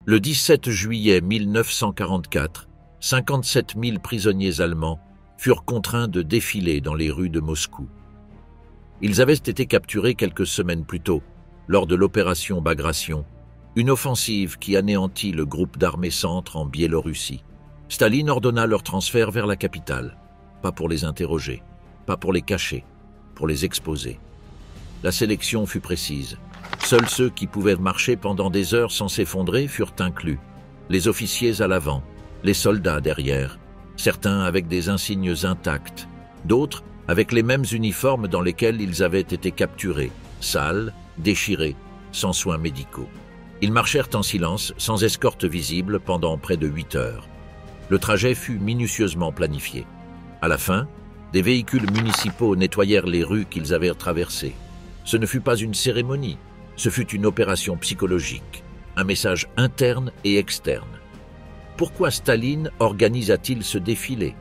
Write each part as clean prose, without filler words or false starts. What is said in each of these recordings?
Le 17 juillet 1944, 57 000 prisonniers allemands furent contraints de défiler dans les rues de Moscou. Ils avaient été capturés quelques semaines plus tôt, lors de l'opération Bagration, une offensive qui anéantit le groupe d'armées centre en Biélorussie. Staline ordonna leur transfert vers la capitale, pas pour les interroger, pas pour les cacher, pour les exposer. La sélection fut précise. Seuls ceux qui pouvaient marcher pendant des heures sans s'effondrer furent inclus. Les officiers à l'avant, les soldats derrière, certains avec des insignes intacts, d'autres avec les mêmes uniformes dans lesquels ils avaient été capturés, sales, déchirés, sans soins médicaux. Ils marchèrent en silence, sans escorte visible, pendant près de 8 heures. Le trajet fut minutieusement planifié. À la fin, des véhicules municipaux nettoyèrent les rues qu'ils avaient traversées. Ce ne fut pas une cérémonie, ce fut une opération psychologique, un message interne et externe. Pourquoi Staline organisa-t-il ce défilé?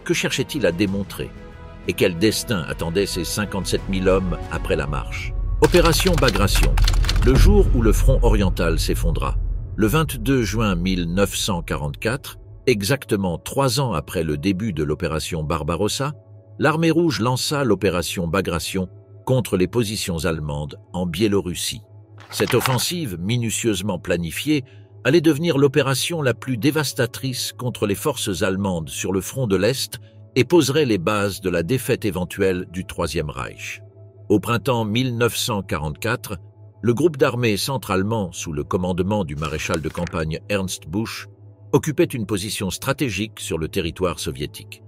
Que cherchait-il à démontrer? Et quel destin attendait ces 57 000 hommes après la marche? Opération Bagration, le jour où le front oriental s'effondra. Le 22 juin 1944, exactement 3 ans après le début de l'opération Barbarossa, l'armée rouge lança l'opération Bagration contre les positions allemandes en Biélorussie. Cette offensive, minutieusement planifiée, allait devenir l'opération la plus dévastatrice contre les forces allemandes sur le front de l'Est et poserait les bases de la défaite éventuelle du Troisième Reich. Au printemps 1944, le groupe d'armées centre-allemand, sous le commandement du maréchal de campagne Ernst Busch, occupait une position stratégique sur le territoire soviétique.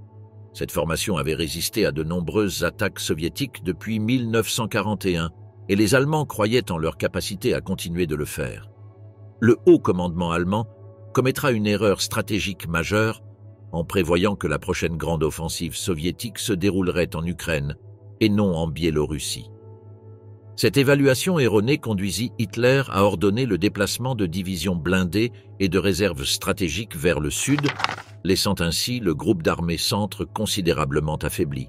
Cette formation avait résisté à de nombreuses attaques soviétiques depuis 1941 et les Allemands croyaient en leur capacité à continuer de le faire. Le haut commandement allemand commettra une erreur stratégique majeure en prévoyant que la prochaine grande offensive soviétique se déroulerait en Ukraine et non en Biélorussie. Cette évaluation erronée conduisit Hitler à ordonner le déplacement de divisions blindées et de réserves stratégiques vers le sud, laissant ainsi le groupe d'armées centre considérablement affaibli.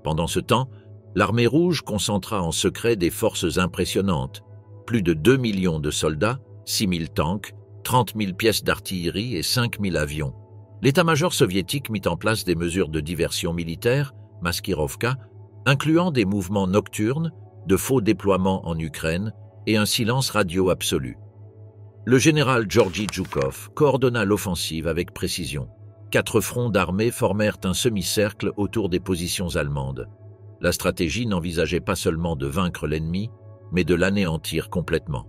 Pendant ce temps, l'armée rouge concentra en secret des forces impressionnantes, plus de 2 millions de soldats, 6 000 tanks, 30 000 pièces d'artillerie et 5 000 avions. L'état-major soviétique mit en place des mesures de diversion militaire, maskirovka, incluant des mouvements nocturnes, de faux déploiements en Ukraine et un silence radio absolu. Le général Georgi Zhukov coordonna l'offensive avec précision. 4 fronts d'armée formèrent un semi-cercle autour des positions allemandes. La stratégie n'envisageait pas seulement de vaincre l'ennemi, mais de l'anéantir complètement.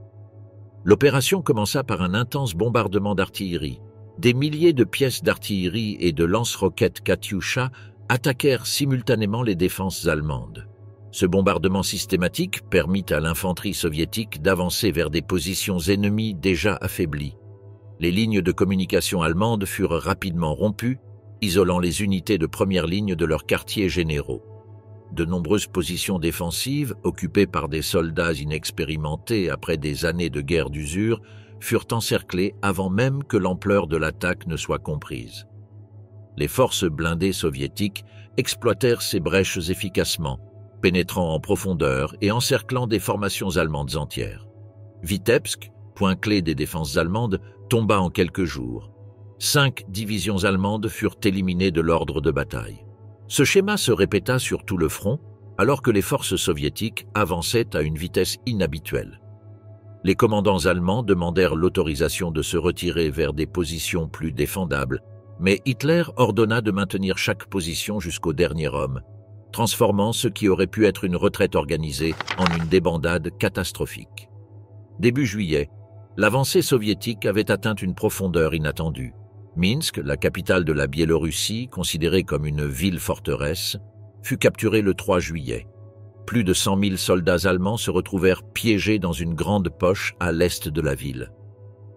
L'opération commença par un intense bombardement d'artillerie. Des milliers de pièces d'artillerie et de lance-roquettes Katyusha attaquèrent simultanément les défenses allemandes. Ce bombardement systématique permit à l'infanterie soviétique d'avancer vers des positions ennemies déjà affaiblies. Les lignes de communication allemandes furent rapidement rompues, isolant les unités de première ligne de leurs quartiers généraux. De nombreuses positions défensives, occupées par des soldats inexpérimentés après des années de guerre d'usure, furent encerclées avant même que l'ampleur de l'attaque ne soit comprise. Les forces blindées soviétiques exploitèrent ces brèches efficacement, pénétrant en profondeur et encerclant des formations allemandes entières. Vitebsk, point clé des défenses allemandes, tomba en quelques jours. 5 divisions allemandes furent éliminées de l'ordre de bataille. Ce schéma se répéta sur tout le front, alors que les forces soviétiques avançaient à une vitesse inhabituelle. Les commandants allemands demandèrent l'autorisation de se retirer vers des positions plus défendables, mais Hitler ordonna de maintenir chaque position jusqu'au dernier homme, transformant ce qui aurait pu être une retraite organisée en une débandade catastrophique. Début juillet, l'avancée soviétique avait atteint une profondeur inattendue. Minsk, la capitale de la Biélorussie, considérée comme une ville-forteresse, fut capturée le 3 juillet. Plus de 100 000 soldats allemands se retrouvèrent piégés dans une grande poche à l'est de la ville.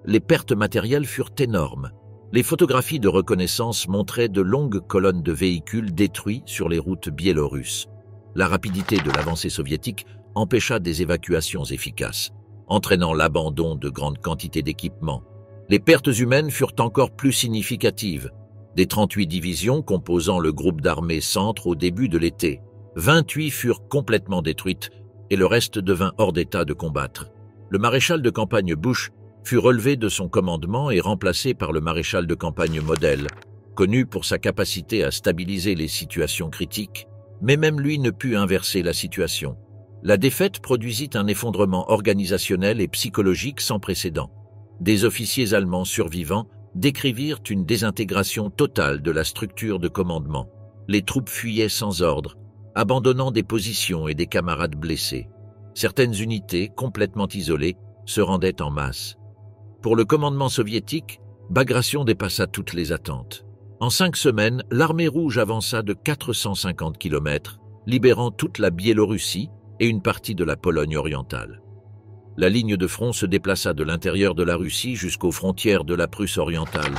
Les pertes matérielles furent énormes. Les photographies de reconnaissance montraient de longues colonnes de véhicules détruits sur les routes biélorusses. La rapidité de l'avancée soviétique empêcha des évacuations efficaces, entraînant l'abandon de grandes quantités d'équipements. Les pertes humaines furent encore plus significatives. Des 38 divisions composant le groupe d'armées centre au début de l'été, 28 furent complètement détruites et le reste devint hors d'état de combattre. Le maréchal de campagne Busch fut relevé de son commandement et remplacé par le maréchal de campagne Model, connu pour sa capacité à stabiliser les situations critiques, mais même lui ne put inverser la situation. La défaite produisit un effondrement organisationnel et psychologique sans précédent. Des officiers allemands survivants décrivirent une désintégration totale de la structure de commandement. Les troupes fuyaient sans ordre, abandonnant des positions et des camarades blessés. Certaines unités, complètement isolées, se rendaient en masse. Pour le commandement soviétique, Bagration dépassa toutes les attentes. En 5 semaines, l'armée rouge avança de 450 km, libérant toute la Biélorussie et une partie de la Pologne orientale. La ligne de front se déplaça de l'intérieur de la Russie jusqu'aux frontières de la Prusse orientale.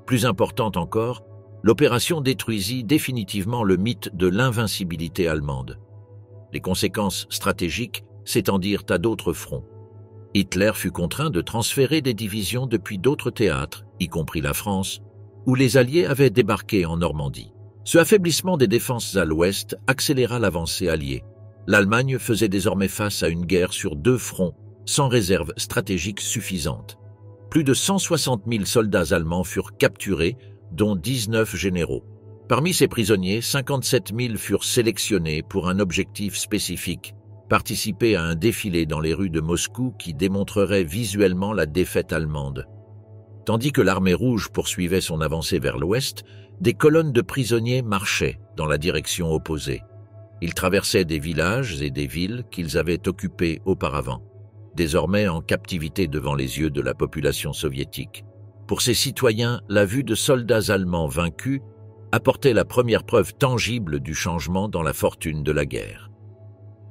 Plus importante encore, l'opération détruisit définitivement le mythe de l'invincibilité allemande. Les conséquences stratégiques s'étendirent à d'autres fronts. Hitler fut contraint de transférer des divisions depuis d'autres théâtres, y compris la France, où les Alliés avaient débarqué en Normandie. Ce affaiblissement des défenses à l'ouest accéléra l'avancée alliée. L'Allemagne faisait désormais face à une guerre sur 2 fronts, sans réserve stratégique suffisante. Plus de 160 000 soldats allemands furent capturés, dont 19 généraux. Parmi ces prisonniers, 57 000 furent sélectionnés pour un objectif spécifique, participer à un défilé dans les rues de Moscou qui démontrerait visuellement la défaite allemande. Tandis que l'armée rouge poursuivait son avancée vers l'ouest, des colonnes de prisonniers marchaient dans la direction opposée. Ils traversaient des villages et des villes qu'ils avaient occupés auparavant, désormais en captivité devant les yeux de la population soviétique. Pour ces citoyens, la vue de soldats allemands vaincus apportait la première preuve tangible du changement dans la fortune de la guerre.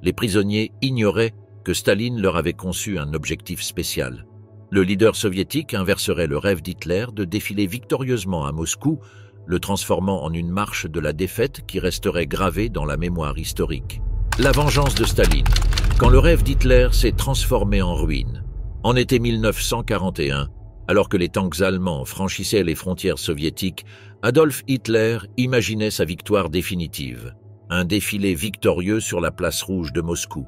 Les prisonniers ignoraient que Staline leur avait conçu un objectif spécial. Le leader soviétique inverserait le rêve d'Hitler de défiler victorieusement à Moscou, le transformant en une marche de la défaite qui resterait gravée dans la mémoire historique. La vengeance de Staline, quand le rêve d'Hitler s'est transformé en ruine. En été 1941, alors que les tanks allemands franchissaient les frontières soviétiques, Adolf Hitler imaginait sa victoire définitive. Un défilé victorieux sur la place rouge de Moscou.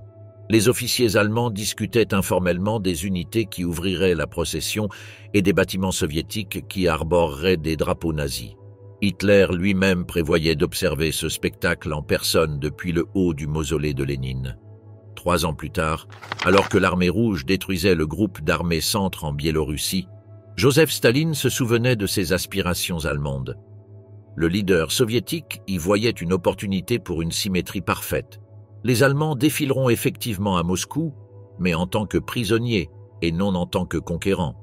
Les officiers allemands discutaient informellement des unités qui ouvriraient la procession et des bâtiments soviétiques qui arboreraient des drapeaux nazis. Hitler lui-même prévoyait d'observer ce spectacle en personne depuis le haut du mausolée de Lénine. 3 ans plus tard, alors que l'armée rouge détruisait le groupe d'armées centre en Biélorussie, Joseph Staline se souvenait de ses aspirations allemandes. Le leader soviétique y voyait une opportunité pour une symétrie parfaite. Les Allemands défileront effectivement à Moscou, mais en tant que prisonniers et non en tant que conquérants.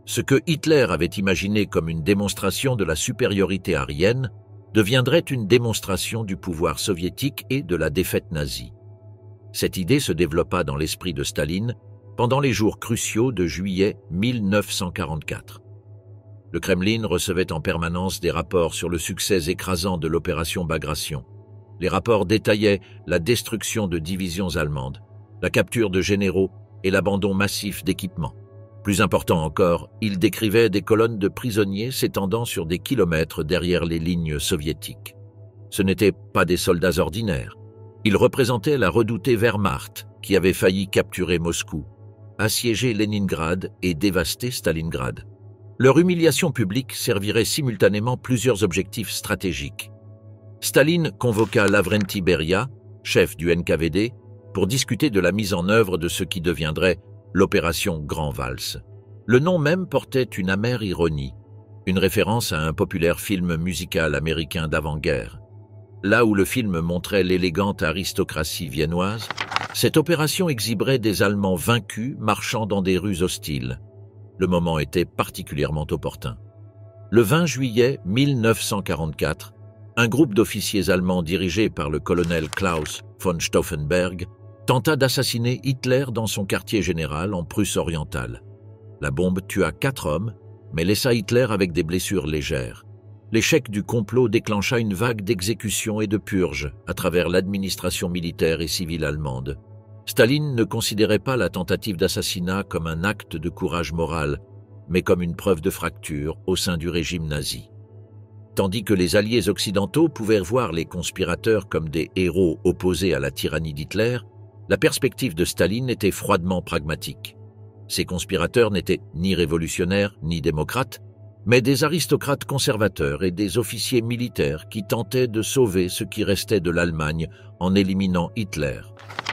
Ce que Hitler avait imaginé comme une démonstration de la supériorité aryenne deviendrait une démonstration du pouvoir soviétique et de la défaite nazie. Cette idée se développa dans l'esprit de Staline pendant les jours cruciaux de juillet 1944. Le Kremlin recevait en permanence des rapports sur le succès écrasant de l'opération Bagration. Les rapports détaillaient la destruction de divisions allemandes, la capture de généraux et l'abandon massif d'équipements. Plus important encore, ils décrivaient des colonnes de prisonniers s'étendant sur des kilomètres derrière les lignes soviétiques. Ce n'étaient pas des soldats ordinaires. Ils représentaient la redoutée Wehrmacht qui avait failli capturer Moscou, assiéger Leningrad et dévaster Stalingrad. Leur humiliation publique servirait simultanément plusieurs objectifs stratégiques. Staline convoqua Lavrenti Beria, chef du NKVD, pour discuter de la mise en œuvre de ce qui deviendrait l'opération Grand Valse. Le nom même portait une amère ironie, une référence à un populaire film musical américain d'avant-guerre. Là où le film montrait l'élégante aristocratie viennoise, cette opération exhiberait des Allemands vaincus marchant dans des rues hostiles. Le moment était particulièrement opportun. Le 20 juillet 1944, un groupe d'officiers allemands dirigé par le colonel Klaus von Stauffenberg tenta d'assassiner Hitler dans son quartier général en Prusse orientale. La bombe tua 4 hommes, mais laissa Hitler avec des blessures légères. L'échec du complot déclencha une vague d'exécutions et de purges à travers l'administration militaire et civile allemande. Staline ne considérait pas la tentative d'assassinat comme un acte de courage moral, mais comme une preuve de fracture au sein du régime nazi. Tandis que les alliés occidentaux pouvaient voir les conspirateurs comme des héros opposés à la tyrannie d'Hitler, la perspective de Staline était froidement pragmatique. Ces conspirateurs n'étaient ni révolutionnaires ni démocrates, mais des aristocrates conservateurs et des officiers militaires qui tentaient de sauver ce qui restait de l'Allemagne en éliminant Hitler.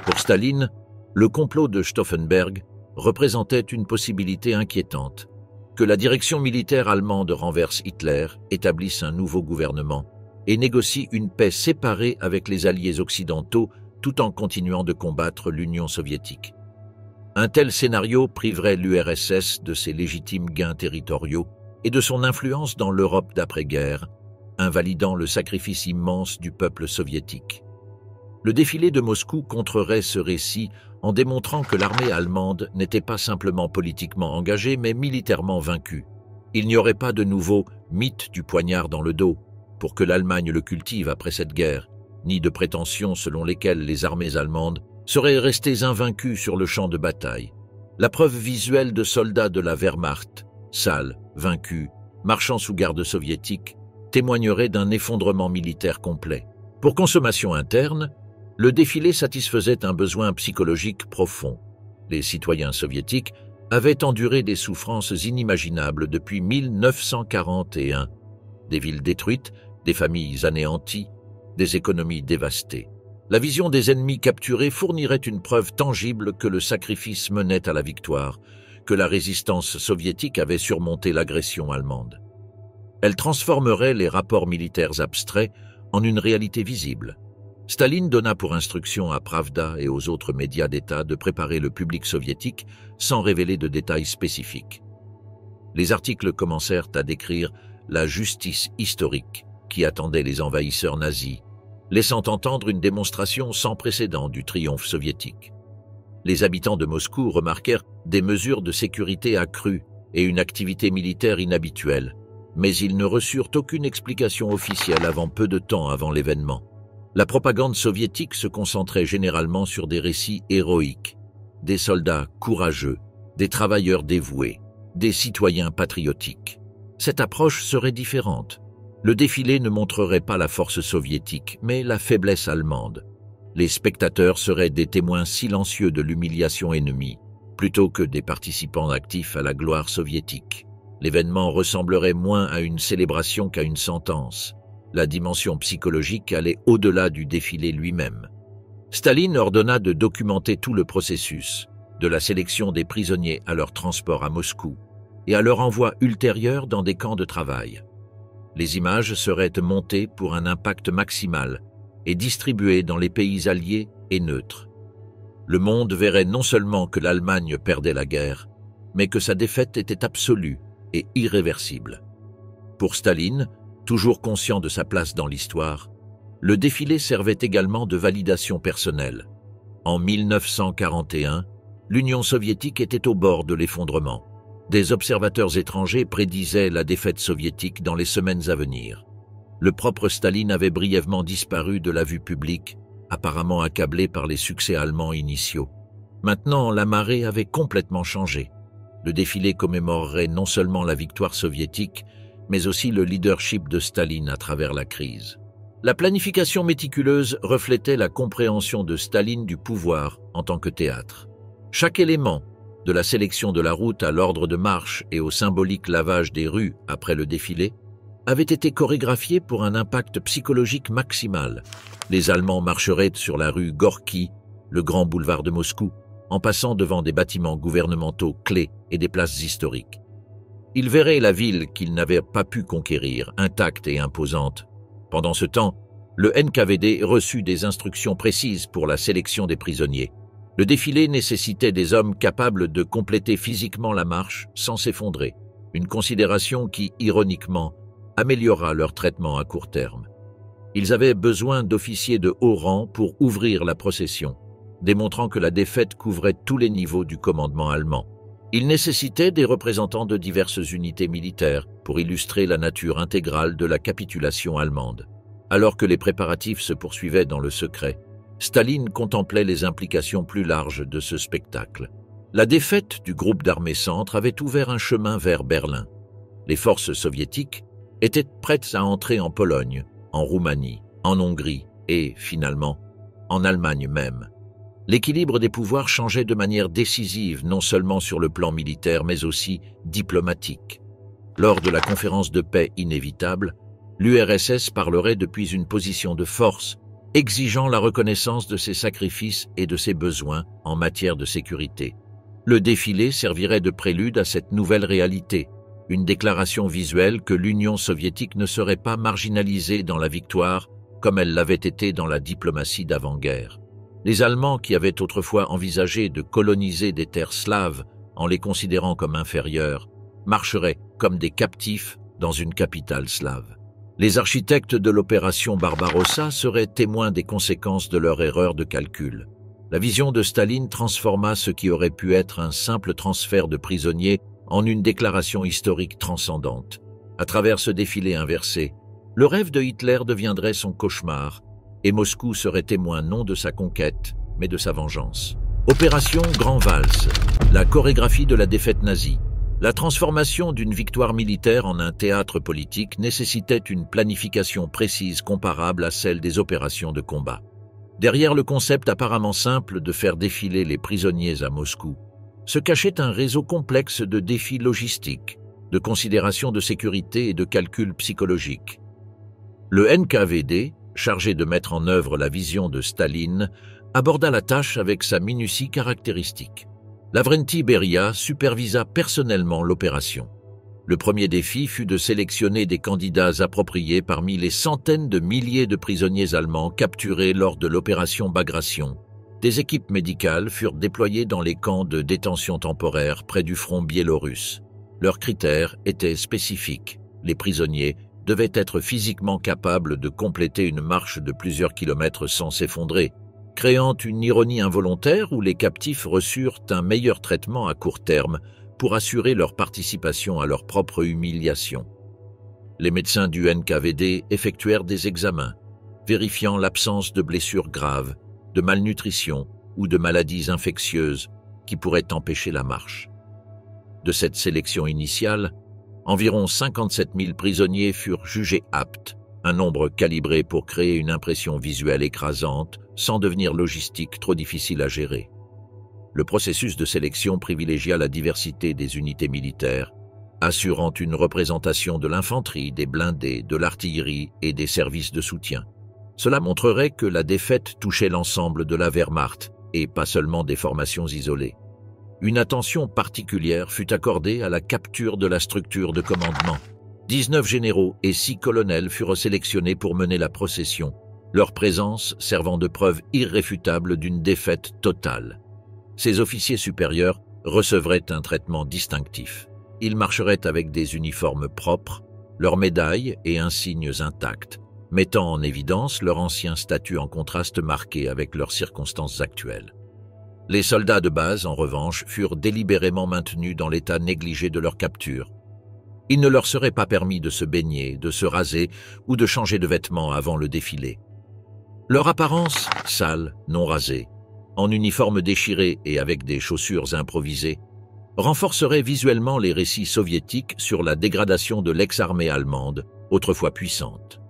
Pour Staline, le complot de Stauffenberg représentait une possibilité inquiétante, que la direction militaire allemande renverse Hitler, établisse un nouveau gouvernement et négocie une paix séparée avec les alliés occidentaux tout en continuant de combattre l'Union soviétique. Un tel scénario priverait l'URSS de ses légitimes gains territoriaux et de son influence dans l'Europe d'après-guerre, invalidant le sacrifice immense du peuple soviétique. Le défilé de Moscou contrerait ce récit en démontrant que l'armée allemande n'était pas simplement politiquement engagée, mais militairement vaincue. Il n'y aurait pas de nouveau mythe du poignard dans le dos pour que l'Allemagne le cultive après cette guerre, ni de prétentions selon lesquelles les armées allemandes seraient restées invaincues sur le champ de bataille. La preuve visuelle de soldats de la Wehrmacht, sales, vaincus, marchant sous garde soviétique, témoignerait d'un effondrement militaire complet. Pour consommation interne, le défilé satisfaisait un besoin psychologique profond. Les citoyens soviétiques avaient enduré des souffrances inimaginables depuis 1941. Des villes détruites, des familles anéanties, des économies dévastées. La vision des ennemis capturés fournirait une preuve tangible que le sacrifice menait à la victoire, que la résistance soviétique avait surmonté l'agression allemande. Elle transformerait les rapports militaires abstraits en une réalité visible. Staline donna pour instruction à Pravda et aux autres médias d'État de préparer le public soviétique sans révéler de détails spécifiques. Les articles commencèrent à décrire la justice historique qui attendait les envahisseurs nazis, laissant entendre une démonstration sans précédent du triomphe soviétique. Les habitants de Moscou remarquèrent des mesures de sécurité accrues et une activité militaire inhabituelle, mais ils ne reçurent aucune explication officielle avant peu de temps avant l'événement. La propagande soviétique se concentrait généralement sur des récits héroïques, des soldats courageux, des travailleurs dévoués, des citoyens patriotiques. Cette approche serait différente. Le défilé ne montrerait pas la force soviétique, mais la faiblesse allemande. Les spectateurs seraient des témoins silencieux de l'humiliation ennemie, plutôt que des participants actifs à la gloire soviétique. L'événement ressemblerait moins à une célébration qu'à une sentence. La dimension psychologique allait au-delà du défilé lui-même. Staline ordonna de documenter tout le processus, de la sélection des prisonniers à leur transport à Moscou et à leur envoi ultérieur dans des camps de travail. Les images seraient montées pour un impact maximal et distribuées dans les pays alliés et neutres. Le monde verrait non seulement que l'Allemagne perdait la guerre, mais que sa défaite était absolue et irréversible. Pour Staline, toujours conscient de sa place dans l'histoire, le défilé servait également de validation personnelle. En 1941, l'Union soviétique était au bord de l'effondrement. Des observateurs étrangers prédisaient la défaite soviétique dans les semaines à venir. Le propre Staline avait brièvement disparu de la vue publique, apparemment accablé par les succès allemands initiaux. Maintenant, la marée avait complètement changé. Le défilé commémorerait non seulement la victoire soviétique, mais aussi le leadership de Staline à travers la crise. La planification méticuleuse reflétait la compréhension de Staline du pouvoir en tant que théâtre. Chaque élément, de la sélection de la route à l'ordre de marche et au symbolique lavage des rues après le défilé, avait été chorégraphié pour un impact psychologique maximal. Les Allemands marcheraient sur la rue Gorki, le grand boulevard de Moscou, en passant devant des bâtiments gouvernementaux clés et des places historiques. Ils verraient la ville qu'ils n'avaient pas pu conquérir, intacte et imposante. Pendant ce temps, le NKVD reçut des instructions précises pour la sélection des prisonniers. Le défilé nécessitait des hommes capables de compléter physiquement la marche sans s'effondrer, une considération qui, ironiquement, améliora leur traitement à court terme. Ils avaient besoin d'officiers de haut rang pour ouvrir la procession, démontrant que la défaite couvrait tous les niveaux du commandement allemand. Ils nécessitaient des représentants de diverses unités militaires pour illustrer la nature intégrale de la capitulation allemande. Alors que les préparatifs se poursuivaient dans le secret, Staline contemplait les implications plus larges de ce spectacle. La défaite du groupe d'armées centre avait ouvert un chemin vers Berlin. Les forces soviétiques étaient prêtes à entrer en Pologne, en Roumanie, en Hongrie et, finalement, en Allemagne même. L'équilibre des pouvoirs changeait de manière décisive, non seulement sur le plan militaire, mais aussi diplomatique. Lors de la conférence de paix inévitable, l'URSS parlerait depuis une position de force, exigeant la reconnaissance de ses sacrifices et de ses besoins en matière de sécurité. Le défilé servirait de prélude à cette nouvelle réalité, une déclaration visuelle que l'Union soviétique ne serait pas marginalisée dans la victoire comme elle l'avait été dans la diplomatie d'avant-guerre. Les Allemands, qui avaient autrefois envisagé de coloniser des terres slaves en les considérant comme inférieures, marcheraient comme des captifs dans une capitale slave. Les architectes de l'opération Barbarossa seraient témoins des conséquences de leur erreur de calcul. La vision de Staline transforma ce qui aurait pu être un simple transfert de prisonniers en une déclaration historique transcendante. À travers ce défilé inversé, le rêve de Hitler deviendrait son cauchemar, et Moscou serait témoin non de sa conquête, mais de sa vengeance. Opération Grand Valse, la chorégraphie de la défaite nazie. La transformation d'une victoire militaire en un théâtre politique nécessitait une planification précise comparable à celle des opérations de combat. Derrière le concept apparemment simple de faire défiler les prisonniers à Moscou, se cachait un réseau complexe de défis logistiques, de considérations de sécurité et de calculs psychologiques. Le NKVD, chargé de mettre en œuvre la vision de Staline, aborda la tâche avec sa minutie caractéristique. Lavrenti Beria supervisa personnellement l'opération. Le premier défi fut de sélectionner des candidats appropriés parmi les centaines de milliers de prisonniers allemands capturés lors de l'opération Bagration. Des équipes médicales furent déployées dans les camps de détention temporaire près du front biélorusse. Leurs critères étaient spécifiques. Les prisonniers devaient être physiquement capables de compléter une marche de plusieurs kilomètres sans s'effondrer, créant une ironie involontaire où les captifs reçurent un meilleur traitement à court terme pour assurer leur participation à leur propre humiliation. Les médecins du NKVD effectuèrent des examens, vérifiant l'absence de blessures graves, de malnutrition ou de maladies infectieuses qui pourraient empêcher la marche. De cette sélection initiale, environ 57 000 prisonniers furent jugés aptes, un nombre calibré pour créer une impression visuelle écrasante sans devenir logistique trop difficile à gérer. Le processus de sélection privilégia la diversité des unités militaires, assurant une représentation de l'infanterie, des blindés, de l'artillerie et des services de soutien. Cela montrerait que la défaite touchait l'ensemble de la Wehrmacht et pas seulement des formations isolées. Une attention particulière fut accordée à la capture de la structure de commandement. 19 généraux et 6 colonels furent sélectionnés pour mener la procession, leur présence servant de preuve irréfutable d'une défaite totale. Ces officiers supérieurs recevraient un traitement distinctif. Ils marcheraient avec des uniformes propres, leurs médailles et insignes intacts, mettant en évidence leur ancien statut en contraste marqué avec leurs circonstances actuelles. Les soldats de base, en revanche, furent délibérément maintenus dans l'état négligé de leur capture. Il ne leur serait pas permis de se baigner, de se raser ou de changer de vêtements avant le défilé. Leur apparence, sale, non rasée, en uniforme déchiré et avec des chaussures improvisées, renforcerait visuellement les récits soviétiques sur la dégradation de l'ex-armée allemande, autrefois puissante.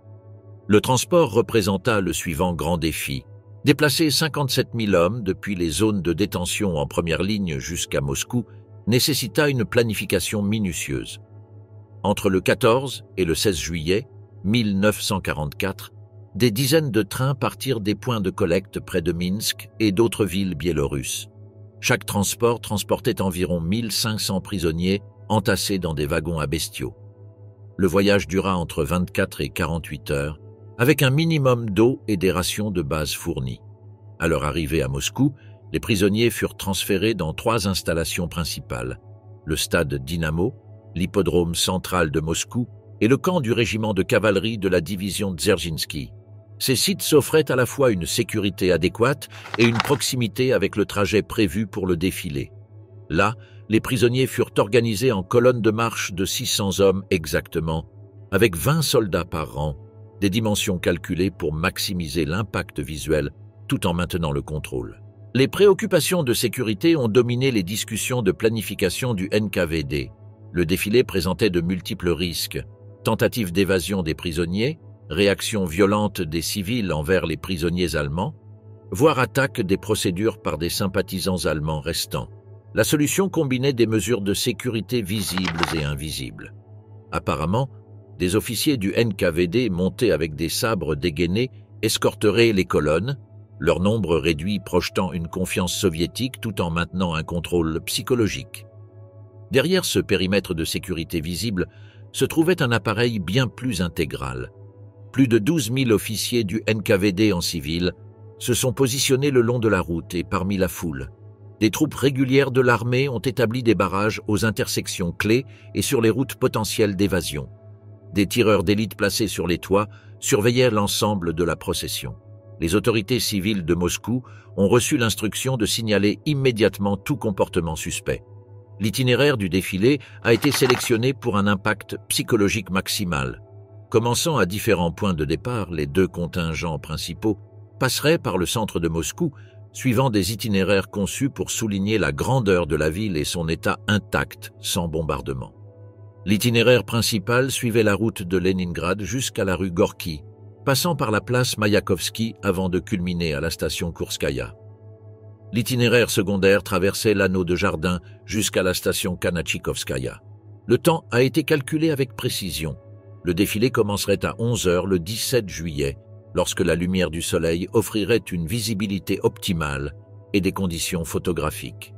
Le transport représenta le suivant grand défi. Déplacer 57 000 hommes depuis les zones de détention en première ligne jusqu'à Moscou nécessita une planification minutieuse. Entre le 14 et le 16 juillet 1944, des dizaines de trains partirent des points de collecte près de Minsk et d'autres villes biélorusses. Chaque transport transportait environ 1500 prisonniers entassés dans des wagons à bestiaux. Le voyage dura entre 24 et 48 heures, avec un minimum d'eau et des rations de base fournies. À leur arrivée à Moscou, les prisonniers furent transférés dans 3 installations principales: le stade Dynamo, l'hippodrome central de Moscou et le camp du régiment de cavalerie de la division Dzerzhinsky. Ces sites s'offraient à la fois une sécurité adéquate et une proximité avec le trajet prévu pour le défilé. Là, les prisonniers furent organisés en colonnes de marche de 600 hommes exactement, avec 20 soldats par rang, des dimensions calculées pour maximiser l'impact visuel tout en maintenant le contrôle. Les préoccupations de sécurité ont dominé les discussions de planification du NKVD. Le défilé présentait de multiples risques: tentatives d'évasion des prisonniers, réactions violentes des civils envers les prisonniers allemands, voire attaque des procédures par des sympathisants allemands restants. La solution combinait des mesures de sécurité visibles et invisibles. Apparemment, des officiers du NKVD montés avec des sabres dégainés escorteraient les colonnes, leur nombre réduit projetant une confiance soviétique tout en maintenant un contrôle psychologique. Derrière ce périmètre de sécurité visible se trouvait un appareil bien plus intégral. Plus de 12 000 officiers du NKVD en civil se sont positionnés le long de la route et parmi la foule. Des troupes régulières de l'armée ont établi des barrages aux intersections clés et sur les routes potentielles d'évasion. Des tireurs d'élite placés sur les toits surveillaient l'ensemble de la procession. Les autorités civiles de Moscou ont reçu l'instruction de signaler immédiatement tout comportement suspect. L'itinéraire du défilé a été sélectionné pour un impact psychologique maximal. Commençant à différents points de départ, les deux contingents principaux passeraient par le centre de Moscou, suivant des itinéraires conçus pour souligner la grandeur de la ville et son état intact, sans bombardement. L'itinéraire principal suivait la route de Leningrad jusqu'à la rue Gorki, passant par la place Mayakovsky avant de culminer à la station Kourskaya. L'itinéraire secondaire traversait l'anneau de jardin jusqu'à la station Kanachikovskaya. Le temps a été calculé avec précision. Le défilé commencerait à 11 h le 17 juillet, lorsque la lumière du soleil offrirait une visibilité optimale et des conditions photographiques.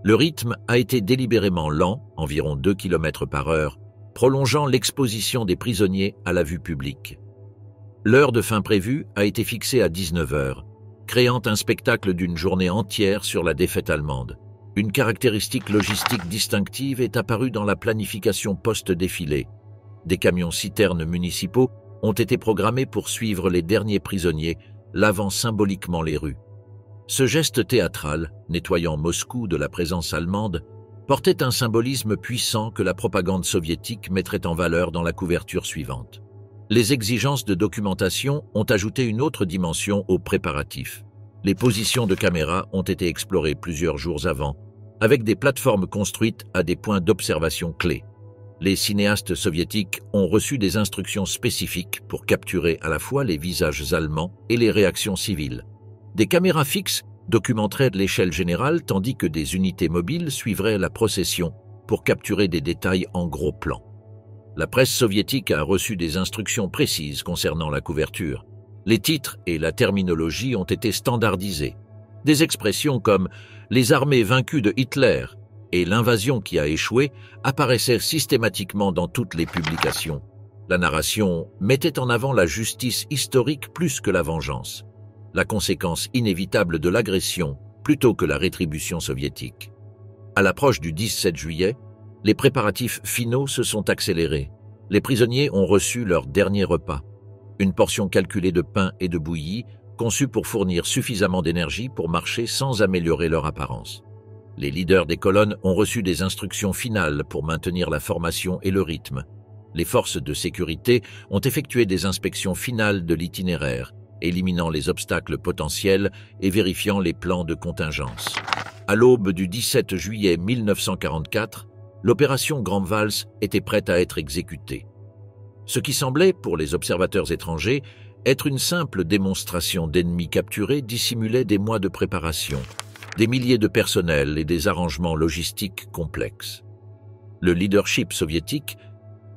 Le rythme a été délibérément lent, environ 2 km par heure, prolongeant l'exposition des prisonniers à la vue publique. L'heure de fin prévue a été fixée à 19 h, créant un spectacle d'une journée entière sur la défaite allemande. Une caractéristique logistique distinctive est apparue dans la planification post-défilé. Des camions-citernes municipaux ont été programmés pour suivre les derniers prisonniers, lavant symboliquement les rues. Ce geste théâtral, nettoyant Moscou de la présence allemande, portait un symbolisme puissant que la propagande soviétique mettrait en valeur dans la couverture suivante. Les exigences de documentation ont ajouté une autre dimension aux préparatifs. Les positions de caméras ont été explorées plusieurs jours avant, avec des plateformes construites à des points d'observation clés. Les cinéastes soviétiques ont reçu des instructions spécifiques pour capturer à la fois les visages allemands et les réactions civiles. Des caméras fixes documenteraient l'échelle générale tandis que des unités mobiles suivraient la procession pour capturer des détails en gros plan. La presse soviétique a reçu des instructions précises concernant la couverture. Les titres et la terminologie ont été standardisés. Des expressions comme « les armées vaincues de Hitler » et l'invasion qui a échoué apparaissaient systématiquement dans toutes les publications. La narration mettait en avant la justice historique plus que la vengeance, la conséquence inévitable de l'agression plutôt que la rétribution soviétique. À l'approche du 17 juillet, les préparatifs finaux se sont accélérés. Les prisonniers ont reçu leur dernier repas, une portion calculée de pain et de bouillie, conçue pour fournir suffisamment d'énergie pour marcher sans améliorer leur apparence. Les leaders des colonnes ont reçu des instructions finales pour maintenir la formation et le rythme. Les forces de sécurité ont effectué des inspections finales de l'itinéraire, éliminant les obstacles potentiels et vérifiant les plans de contingence. À l'aube du 17 juillet 1944, l'opération Grandvals était prête à être exécutée. Ce qui semblait, pour les observateurs étrangers, être une simple démonstration d'ennemis capturés dissimulait des mois de préparation, des milliers de personnels et des arrangements logistiques complexes. Le leadership soviétique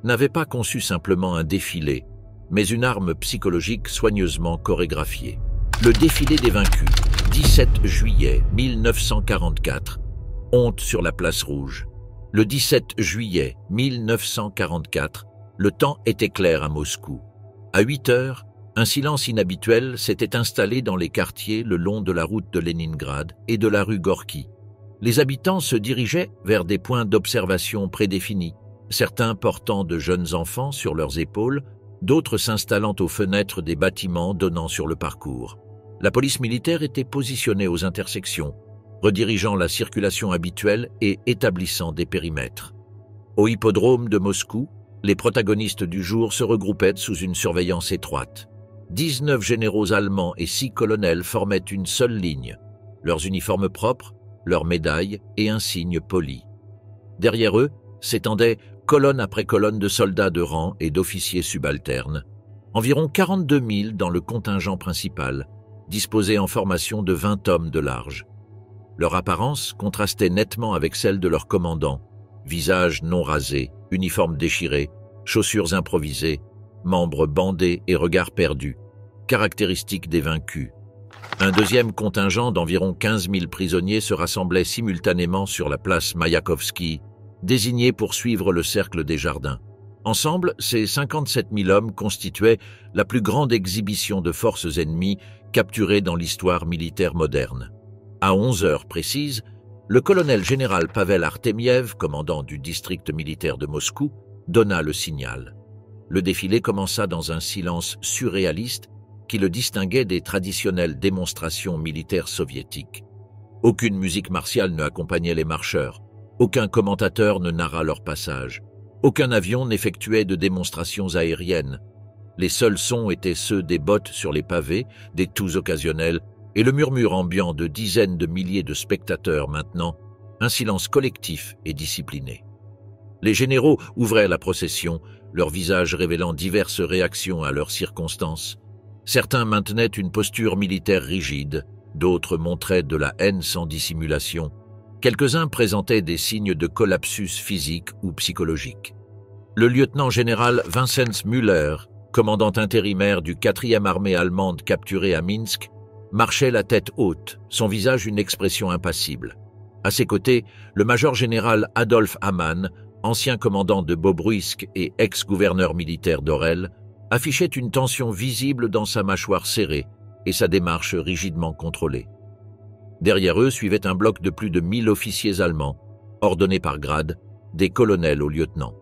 n'avait pas conçu simplement un défilé, mais une arme psychologique soigneusement chorégraphiée. Le défilé des vaincus, 17 juillet 1944, honte sur la place rouge. Le 17 juillet 1944, le temps était clair à Moscou. À 8 heures, un silence inhabituel s'était installé dans les quartiers le long de la route de Leningrad et de la rue Gorki. Les habitants se dirigeaient vers des points d'observation prédéfinis, certains portant de jeunes enfants sur leurs épaules, d'autres s'installant aux fenêtres des bâtiments donnant sur le parcours. La police militaire était positionnée aux intersections, redirigeant la circulation habituelle et établissant des périmètres. Au hippodrome de Moscou, les protagonistes du jour se regroupaient sous une surveillance étroite. 19 généraux allemands et 6 colonels formaient une seule ligne, leurs uniformes propres, leurs médailles et insignes polis. Derrière eux s'étendaient colonne après colonne de soldats de rang et d'officiers subalternes, environ 42 000 dans le contingent principal, disposés en formation de 20 hommes de large. Leur apparence contrastait nettement avec celle de leur commandant, visage non rasé, uniforme déchiré, chaussures improvisées, membres bandés et regards perdus, caractéristiques des vaincus. Un deuxième contingent d'environ 15 000 prisonniers se rassemblait simultanément sur la place Mayakovsky, désigné pour suivre le cercle des jardins. Ensemble, ces 57 000 hommes constituaient la plus grande exhibition de forces ennemies capturées dans l'histoire militaire moderne. À 11 heures précises, le colonel général Pavel Artemiev, commandant du district militaire de Moscou, donna le signal. Le défilé commença dans un silence surréaliste qui le distinguait des traditionnelles démonstrations militaires soviétiques. Aucune musique martiale ne accompagnait les marcheurs, aucun commentateur ne narra leur passage, aucun avion n'effectuait de démonstrations aériennes. Les seuls sons étaient ceux des bottes sur les pavés, des toux occasionnels et le murmure ambiant de dizaines de milliers de spectateurs maintenant, un silence collectif et discipliné. Les généraux ouvraient la procession, leurs visages révélant diverses réactions à leurs circonstances. Certains maintenaient une posture militaire rigide, d'autres montraient de la haine sans dissimulation. Quelques-uns présentaient des signes de collapsus physique ou psychologique. Le lieutenant-général Vincenz Müller, commandant intérimaire du 4e armée allemande capturée à Minsk, marchait la tête haute, son visage une expression impassible. À ses côtés, le major-général Adolf Hamann, ancien commandant de Bobruisk et ex-gouverneur militaire d'Orel, affichait une tension visible dans sa mâchoire serrée et sa démarche rigidement contrôlée. Derrière eux suivait un bloc de plus de 1000 officiers allemands, ordonnés par grade, des colonels aux lieutenants.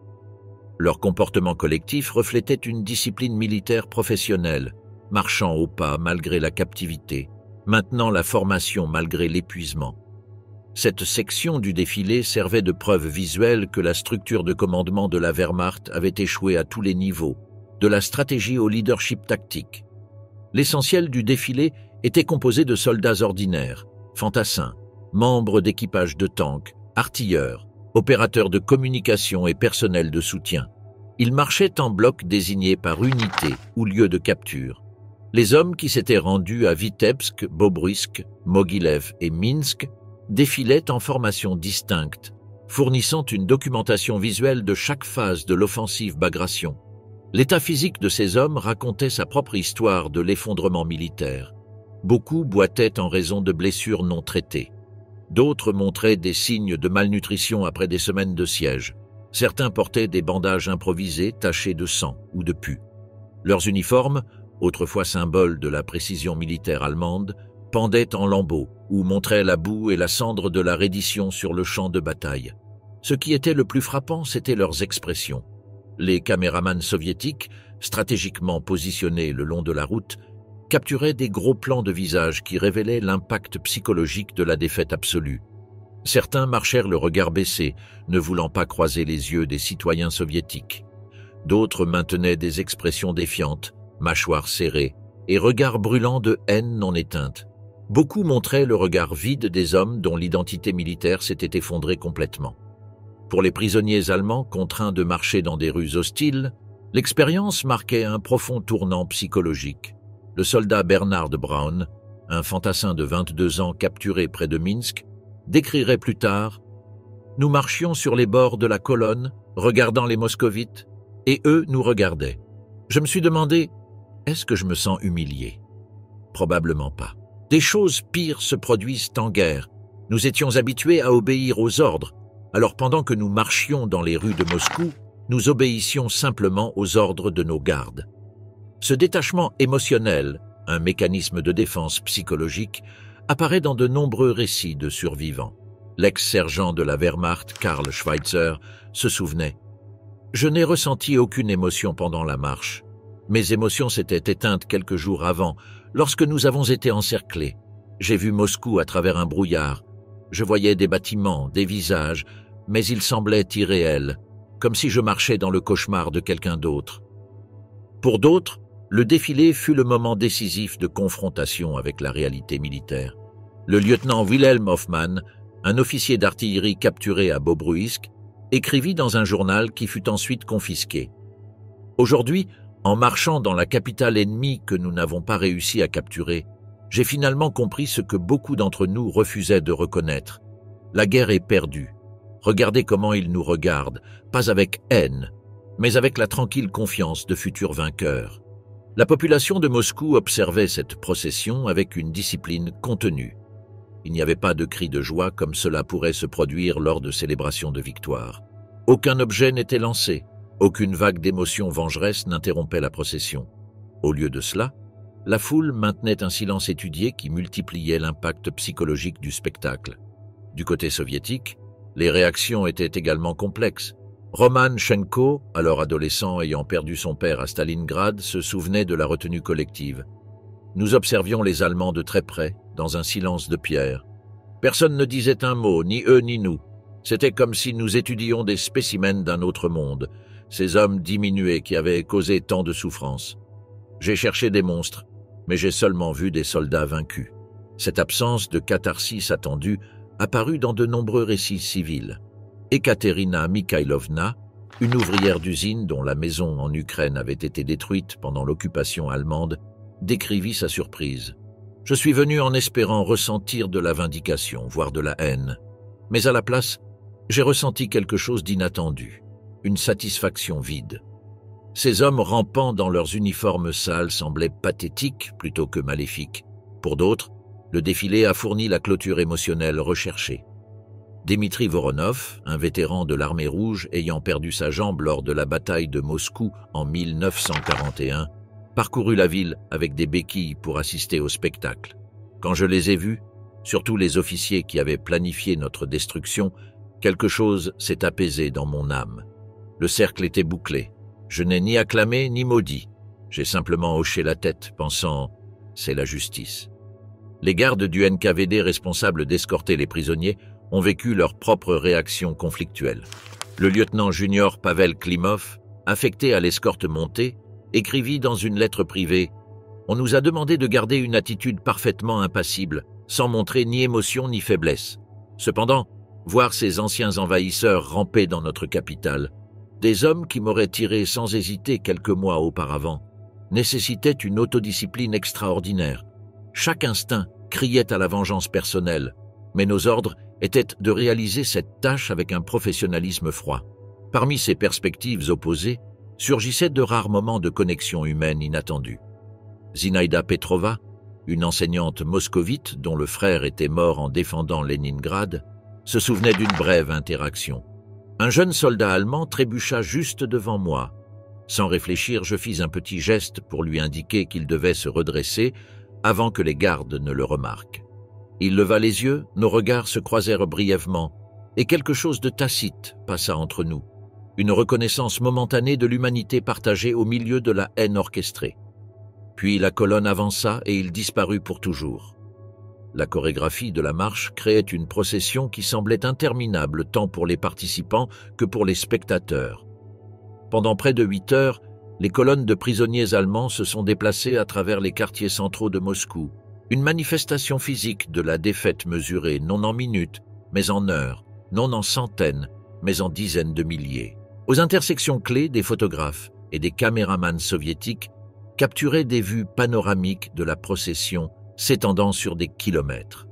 Leur comportement collectif reflétait une discipline militaire professionnelle, marchant au pas malgré la captivité, maintenant la formation malgré l'épuisement. Cette section du défilé servait de preuve visuelle que la structure de commandement de la Wehrmacht avait échoué à tous les niveaux, de la stratégie au leadership tactique. L'essentiel du défilé était composé de soldats ordinaires, fantassins, membres d'équipages de tanks, artilleurs, opérateurs de communication et personnel de soutien. Ils marchaient en bloc désignés par unité ou lieu de capture. Les hommes qui s'étaient rendus à Vitebsk, Bobruisk, Mogilev et Minsk défilaient en formation distincte, fournissant une documentation visuelle de chaque phase de l'offensive Bagration. L'état physique de ces hommes racontait sa propre histoire de l'effondrement militaire. Beaucoup boitaient en raison de blessures non traitées. D'autres montraient des signes de malnutrition après des semaines de siège. Certains portaient des bandages improvisés tachés de sang ou de pus. Leurs uniformes, autrefois symbole de la précision militaire allemande, pendaient en lambeaux ou montraient la boue et la cendre de la reddition sur le champ de bataille. Ce qui était le plus frappant, c'étaient leurs expressions. Les caméramans soviétiques, stratégiquement positionnés le long de la route, capturaient des gros plans de visage qui révélaient l'impact psychologique de la défaite absolue. Certains marchèrent le regard baissé, ne voulant pas croiser les yeux des citoyens soviétiques. D'autres maintenaient des expressions défiantes, mâchoires serrées et regards brûlants de haine non éteinte. Beaucoup montraient le regard vide des hommes dont l'identité militaire s'était effondrée complètement. Pour les prisonniers allemands contraints de marcher dans des rues hostiles, l'expérience marquait un profond tournant psychologique. Le soldat Bernhard Braun, un fantassin de 22 ans capturé près de Minsk, décrirait plus tard « Nous marchions sur les bords de la colonne, regardant les moscovites, et eux nous regardaient. Je me suis demandé « Est-ce que je me sens humilié ?» Probablement pas. Des choses pires se produisent en guerre. Nous étions habitués à obéir aux ordres. Alors pendant que nous marchions dans les rues de Moscou, nous obéissions simplement aux ordres de nos gardes. Ce détachement émotionnel, un mécanisme de défense psychologique, apparaît dans de nombreux récits de survivants. L'ex-sergent de la Wehrmacht, Karl Schweitzer, se souvenait « Je n'ai ressenti aucune émotion pendant la marche. Mes émotions s'étaient éteintes quelques jours avant, lorsque nous avons été encerclés. J'ai vu Moscou à travers un brouillard. Je voyais des bâtiments, des visages, mais ils semblaient irréels, comme si je marchais dans le cauchemar de quelqu'un d'autre. » Pour d'autres, le défilé fut le moment décisif de confrontation avec la réalité militaire. Le lieutenant Wilhelm Hoffmann, un officier d'artillerie capturé à Bobruisk, écrivit dans un journal qui fut ensuite confisqué. « Aujourd'hui, en marchant dans la capitale ennemie que nous n'avons pas réussi à capturer, J'ai finalement compris ce que beaucoup d'entre nous refusaient de reconnaître. La guerre est perdue. Regardez comment ils nous regardent, pas avec haine, mais avec la tranquille confiance de futurs vainqueurs. La population de Moscou observait cette procession avec une discipline contenue. Il n'y avait pas de cris de joie comme cela pourrait se produire lors de célébrations de victoire. Aucun objet n'était lancé, aucune vague d'émotion vengeresse n'interrompait la procession. Au lieu de cela, la foule maintenait un silence étudié qui multipliait l'impact psychologique du spectacle. Du côté soviétique, les réactions étaient également complexes. Roman Schenko, alors adolescent ayant perdu son père à Stalingrad, se souvenait de la retenue collective. Nous observions les Allemands de très près, dans un silence de pierre. Personne ne disait un mot, ni eux ni nous. C'était comme si nous étudions des spécimens d'un autre monde, ces hommes diminués qui avaient causé tant de souffrances. J'ai cherché des monstres, mais j'ai seulement vu des soldats vaincus. Cette absence de catharsis attendue apparut dans de nombreux récits civils. Ekaterina Mikhailovna, une ouvrière d'usine dont la maison en Ukraine avait été détruite pendant l'occupation allemande, décrivit sa surprise. « Je suis venu en espérant ressentir de la vindication, voire de la haine. Mais à la place, j'ai ressenti quelque chose d'inattendu, une satisfaction vide. Ces hommes rampant dans leurs uniformes sales semblaient pathétiques plutôt que maléfiques. Pour d'autres, le défilé a fourni la clôture émotionnelle recherchée. Dmitri Voronov, un vétéran de l'armée rouge ayant perdu sa jambe lors de la bataille de Moscou en 1941, parcourut la ville avec des béquilles pour assister au spectacle. Quand je les ai vus, surtout les officiers qui avaient planifié notre destruction, quelque chose s'est apaisé dans mon âme. Le cercle était bouclé. Je n'ai ni acclamé ni maudit. J'ai simplement hoché la tête, pensant « c'est la justice ». Les gardes du NKVD responsables d'escorter les prisonniers ont vécu leur propre réaction conflictuelle. Le lieutenant junior Pavel Klimov, affecté à l'escorte montée, écrivit dans une lettre privée « On nous a demandé de garder une attitude parfaitement impassible, sans montrer ni émotion ni faiblesse. Cependant, voir ces anciens envahisseurs ramper dans notre capitale, des hommes qui m'auraient tiré sans hésiter quelques mois auparavant, nécessitait une autodiscipline extraordinaire. Chaque instinct criait à la vengeance personnelle, mais nos ordres étaient de réaliser cette tâche avec un professionnalisme froid. Parmi ces perspectives opposées, surgissaient de rares moments de connexion humaine inattendus. Zinaïda Petrova, une enseignante moscovite dont le frère était mort en défendant Leningrad, se souvenait d'une brève interaction. Un jeune soldat allemand trébucha juste devant moi. Sans réfléchir, je fis un petit geste pour lui indiquer qu'il devait se redresser avant que les gardes ne le remarquent. Il leva les yeux, nos regards se croisèrent brièvement, et quelque chose de tacite passa entre nous, une reconnaissance momentanée de l'humanité partagée au milieu de la haine orchestrée. Puis la colonne avança et il disparut pour toujours. La chorégraphie de la marche créait une procession qui semblait interminable tant pour les participants que pour les spectateurs. Pendant près de 8 heures, les colonnes de prisonniers allemands se sont déplacées à travers les quartiers centraux de Moscou, une manifestation physique de la défaite mesurée non en minutes, mais en heures, non en centaines, mais en dizaines de milliers. Aux intersections clés, des photographes et des caméramans soviétiques capturaient des vues panoramiques de la procession s'étendant sur des kilomètres.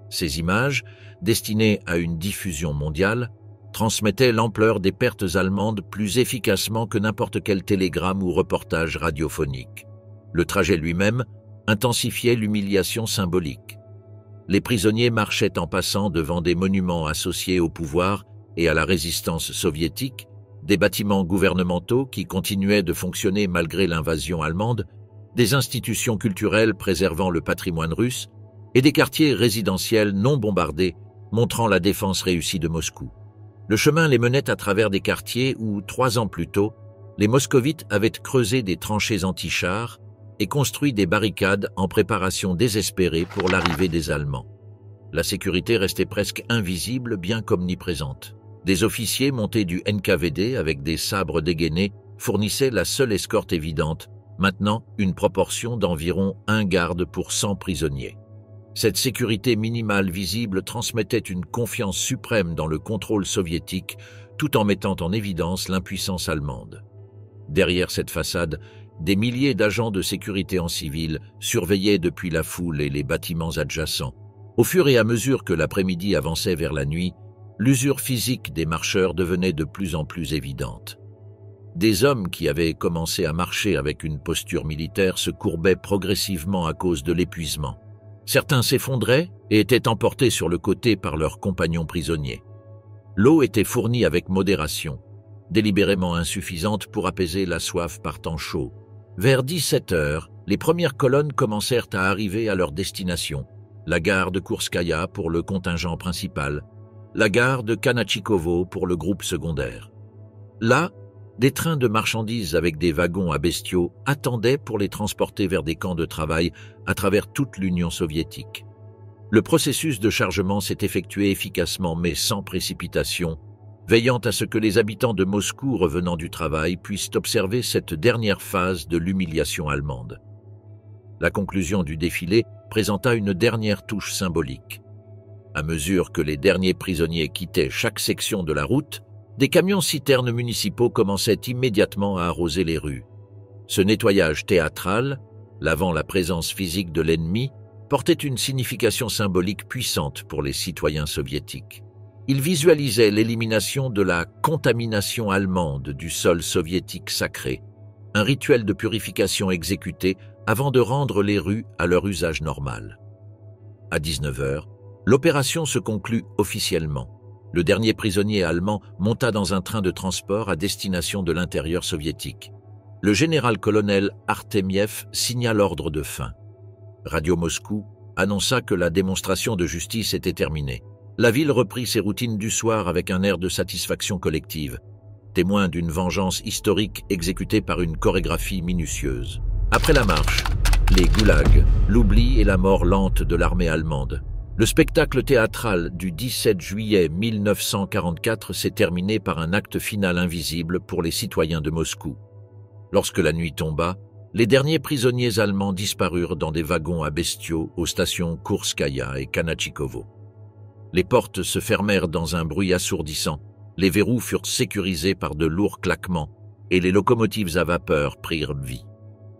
Ces images, destinées à une diffusion mondiale, transmettaient l'ampleur des pertes allemandes plus efficacement que n'importe quel télégramme ou reportage radiophonique. Le trajet lui-même intensifiait l'humiliation symbolique. Les prisonniers marchaient en passant devant des monuments associés au pouvoir et à la résistance soviétique, des bâtiments gouvernementaux qui continuaient de fonctionner malgré l'invasion allemande, des institutions culturelles préservant le patrimoine russe et des quartiers résidentiels non bombardés montrant la défense réussie de Moscou. Le chemin les menait à travers des quartiers où, 3 ans plus tôt, les moscovites avaient creusé des tranchées anti-chars et construit des barricades en préparation désespérée pour l'arrivée des Allemands. La sécurité restait presque invisible, bien qu'omniprésente. Des officiers montés du NKVD avec des sabres dégainés fournissaient la seule escorte évidente, maintenant une proportion d'environ 1 garde pour 100 prisonniers. Cette sécurité minimale visible transmettait une confiance suprême dans le contrôle soviétique, tout en mettant en évidence l'impuissance allemande. Derrière cette façade, Des milliers d'agents de sécurité en civil surveillaient depuis la foule et les bâtiments adjacents. Au fur et à mesure que l'après-midi avançait vers la nuit, l'usure physique des marcheurs devenait de plus en plus évidente. Des hommes qui avaient commencé à marcher avec une posture militaire se courbaient progressivement à cause de l'épuisement. Certains s'effondraient et étaient emportés sur le côté par leurs compagnons prisonniers. L'eau était fournie avec modération, délibérément insuffisante pour apaiser la soif par temps chaud. Vers 17 heures, les premières colonnes commencèrent à arriver à leur destination. La gare de Kourskaya pour le contingent principal, la gare de Kanachikovo pour le groupe secondaire. Là, des trains de marchandises avec des wagons à bestiaux attendaient pour les transporter vers des camps de travail à travers toute l'Union soviétique. Le processus de chargement s'est effectué efficacement mais sans précipitation, veillant à ce que les habitants de Moscou revenant du travail puissent observer cette dernière phase de l'humiliation allemande. La conclusion du défilé présenta une dernière touche symbolique. À mesure que les derniers prisonniers quittaient chaque section de la route, des camions-citernes municipaux commençaient immédiatement à arroser les rues. Ce nettoyage théâtral, lavant la présence physique de l'ennemi, portait une signification symbolique puissante pour les citoyens soviétiques. Ils visualisaient l'élimination de la contamination allemande du sol soviétique sacré, un rituel de purification exécuté avant de rendre les rues à leur usage normal. À 19 heures, l'opération se conclut officiellement. Le dernier prisonnier allemand monta dans un train de transport à destination de l'intérieur soviétique. Le général-colonel Artemiev signa l'ordre de fin. Radio Moscou annonça que la démonstration de justice était terminée. La ville reprit ses routines du soir avec un air de satisfaction collective, témoin d'une vengeance historique exécutée par une chorégraphie minutieuse. Après la marche, les goulags, l'oubli et la mort lente de l'armée allemande. Le spectacle théâtral du 17 juillet 1944 s'est terminé par un acte final invisible pour les citoyens de Moscou. Lorsque la nuit tomba, les derniers prisonniers allemands disparurent dans des wagons à bestiaux aux stations Kourskaya et Kanachikovo. Les portes se fermèrent dans un bruit assourdissant, les verrous furent sécurisés par de lourds claquements et les locomotives à vapeur prirent vie.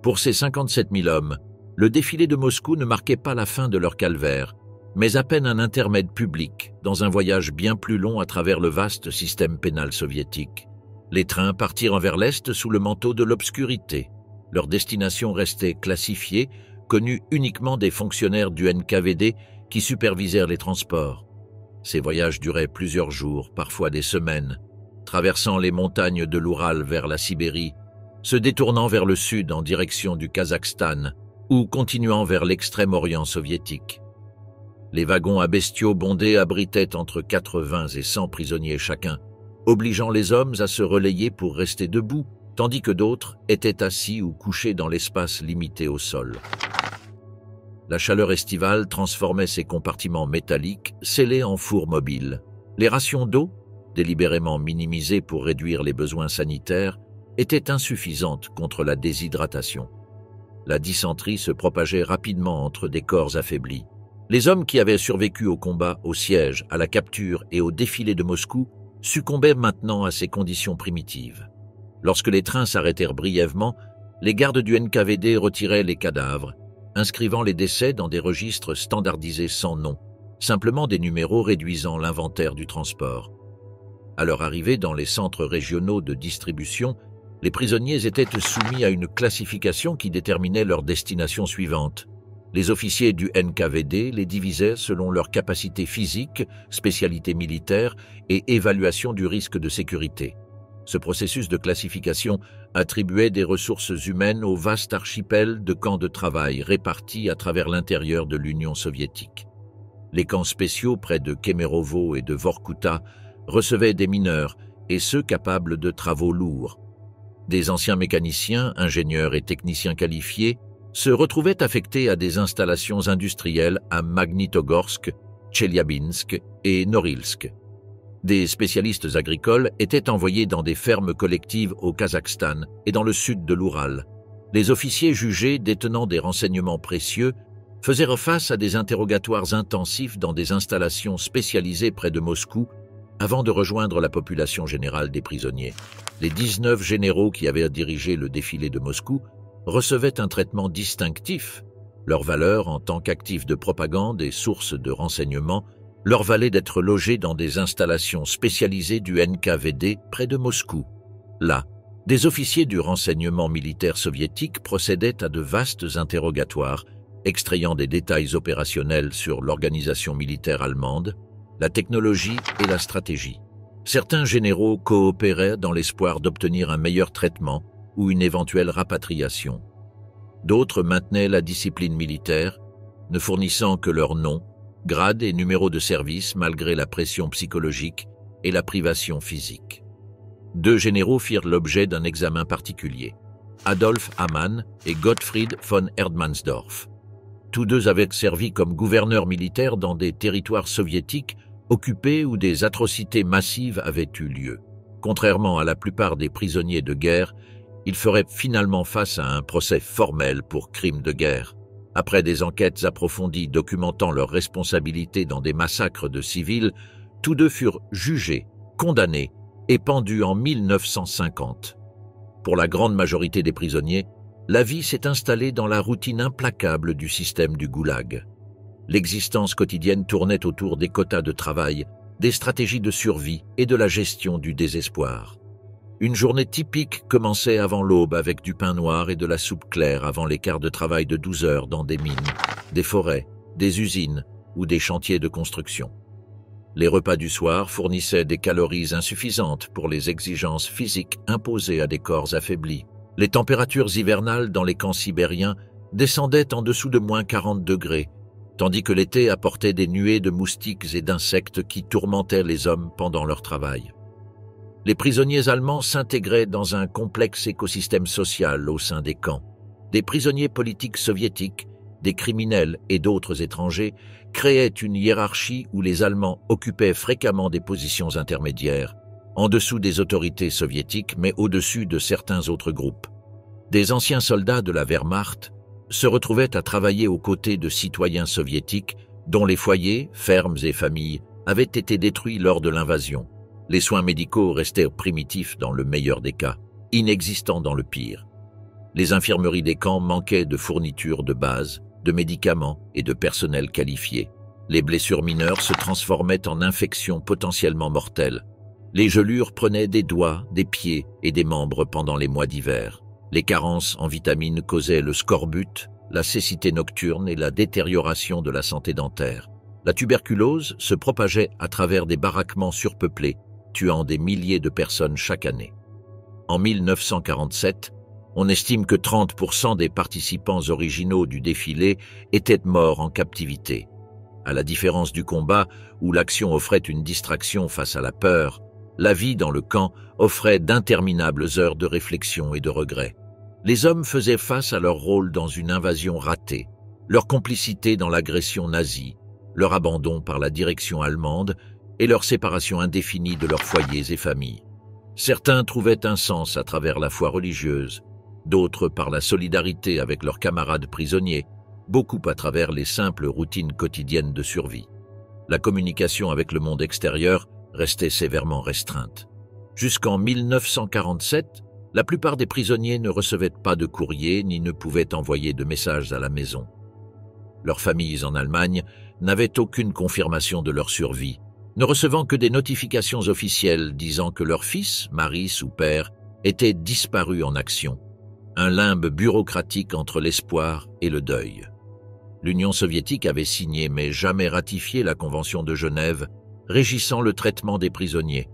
Pour ces 57 000 hommes, le défilé de Moscou ne marquait pas la fin de leur calvaire, mais à peine un intermède public dans un voyage bien plus long à travers le vaste système pénal soviétique. Les trains partirent vers l'est sous le manteau de l'obscurité. Leur destination restait classifiée, connue uniquement des fonctionnaires du NKVD qui supervisèrent les transports. Ces voyages duraient plusieurs jours, parfois des semaines, traversant les montagnes de l'Oural vers la Sibérie, se détournant vers le sud en direction du Kazakhstan ou continuant vers l'extrême-orient soviétique. Les wagons à bestiaux bondés abritaient entre 80 et 100 prisonniers chacun, obligeant les hommes à se relayer pour rester debout, tandis que d'autres étaient assis ou couchés dans l'espace limité au sol. La chaleur estivale transformait ces compartiments métalliques scellés en fours mobiles. Les rations d'eau, délibérément minimisées pour réduire les besoins sanitaires, étaient insuffisantes contre la déshydratation. La dysenterie se propageait rapidement entre des corps affaiblis. Les hommes qui avaient survécu au combat, au siège, à la capture et au défilé de Moscou succombaient maintenant à ces conditions primitives. Lorsque les trains s'arrêtèrent brièvement, les gardes du NKVD retiraient les cadavres, inscrivant les décès dans des registres standardisés sans nom, simplement des numéros réduisant l'inventaire du transport. À leur arrivée dans les centres régionaux de distribution, les prisonniers étaient soumis à une classification qui déterminait leur destination suivante. Les officiers du NKVD les divisaient selon leur capacité physique, spécialité militaire et évaluation du risque de sécurité. Ce processus de classification attribuait des ressources humaines au vaste archipel de camps de travail répartis à travers l'intérieur de l'Union soviétique. Les camps spéciaux près de Kemerovo et de Vorkuta recevaient des mineurs et ceux capables de travaux lourds. Des anciens mécaniciens, ingénieurs et techniciens qualifiés se retrouvaient affectés à des installations industrielles à Magnitogorsk, Tcheliabinsk et Norilsk. Des spécialistes agricoles étaient envoyés dans des fermes collectives au Kazakhstan et dans le sud de l'Oural. Les officiers jugés détenant des renseignements précieux faisaient face à des interrogatoires intensifs dans des installations spécialisées près de Moscou avant de rejoindre la population générale des prisonniers. Les 19 généraux qui avaient dirigé le défilé de Moscou recevaient un traitement distinctif. Leur valeur en tant qu'actifs de propagande et source de renseignement leur valait d'être logés dans des installations spécialisées du NKVD près de Moscou. Là, des officiers du renseignement militaire soviétique procédaient à de vastes interrogatoires, extrayant des détails opérationnels sur l'organisation militaire allemande, la technologie et la stratégie. Certains généraux coopéraient dans l'espoir d'obtenir un meilleur traitement ou une éventuelle rapatriation. D'autres maintenaient la discipline militaire, ne fournissant que leur nom, grade et numéro de service malgré la pression psychologique et la privation physique. Deux généraux firent l'objet d'un examen particulier, Adolf Hamann et Gottfried von Erdmannsdorf. Tous deux avaient servi comme gouverneurs militaires dans des territoires soviétiques occupés où des atrocités massives avaient eu lieu. Contrairement à la plupart des prisonniers de guerre, ils feraient finalement face à un procès formel pour crimes de guerre. Après des enquêtes approfondies documentant leurs responsabilités dans des massacres de civils, tous deux furent jugés, condamnés et pendus en 1950. Pour la grande majorité des prisonniers, la vie s'est installée dans la routine implacable du système du goulag. L'existence quotidienne tournait autour des quotas de travail, des stratégies de survie et de la gestion du désespoir. Une journée typique commençait avant l'aube avec du pain noir et de la soupe claire avant les quarts de travail de 12 heures dans des mines, des forêts, des usines ou des chantiers de construction. Les repas du soir fournissaient des calories insuffisantes pour les exigences physiques imposées à des corps affaiblis. Les températures hivernales dans les camps sibériens descendaient en dessous de moins 40 degrés, tandis que l'été apportait des nuées de moustiques et d'insectes qui tourmentaient les hommes pendant leur travail. Les prisonniers allemands s'intégraient dans un complexe écosystème social au sein des camps. Des prisonniers politiques soviétiques, des criminels et d'autres étrangers créaient une hiérarchie où les Allemands occupaient fréquemment des positions intermédiaires, en dessous des autorités soviétiques mais au-dessus de certains autres groupes. Des anciens soldats de la Wehrmacht se retrouvaient à travailler aux côtés de citoyens soviétiques dont les foyers, fermes et familles avaient été détruits lors de l'invasion. Les soins médicaux restèrent primitifs dans le meilleur des cas, inexistants dans le pire. Les infirmeries des camps manquaient de fournitures de base, de médicaments et de personnel qualifié. Les blessures mineures se transformaient en infections potentiellement mortelles. Les gelures prenaient des doigts, des pieds et des membres pendant les mois d'hiver. Les carences en vitamines causaient le scorbut, la cécité nocturne et la détérioration de la santé dentaire. La tuberculose se propageait à travers des baraquements surpeuplés, tuant des milliers de personnes chaque année. En 1947, on estime que 30% des participants originaux du défilé étaient morts en captivité. À la différence du combat, où l'action offrait une distraction face à la peur, la vie dans le camp offrait d'interminables heures de réflexion et de regret. Les hommes faisaient face à leur rôle dans une invasion ratée, leur complicité dans l'agression nazie, leur abandon par la direction allemande et leur séparation indéfinie de leurs foyers et familles. Certains trouvaient un sens à travers la foi religieuse, d'autres par la solidarité avec leurs camarades prisonniers, beaucoup à travers les simples routines quotidiennes de survie. La communication avec le monde extérieur restait sévèrement restreinte. Jusqu'en 1947, la plupart des prisonniers ne recevaient pas de courrier ni ne pouvaient envoyer de messages à la maison. Leurs familles en Allemagne n'avaient aucune confirmation de leur survie, ne recevant que des notifications officielles disant que leur fils, mari ou père était disparu en action, un limbe bureaucratique entre l'espoir et le deuil. L'Union soviétique avait signé mais jamais ratifié la Convention de Genève régissant le traitement des prisonniers.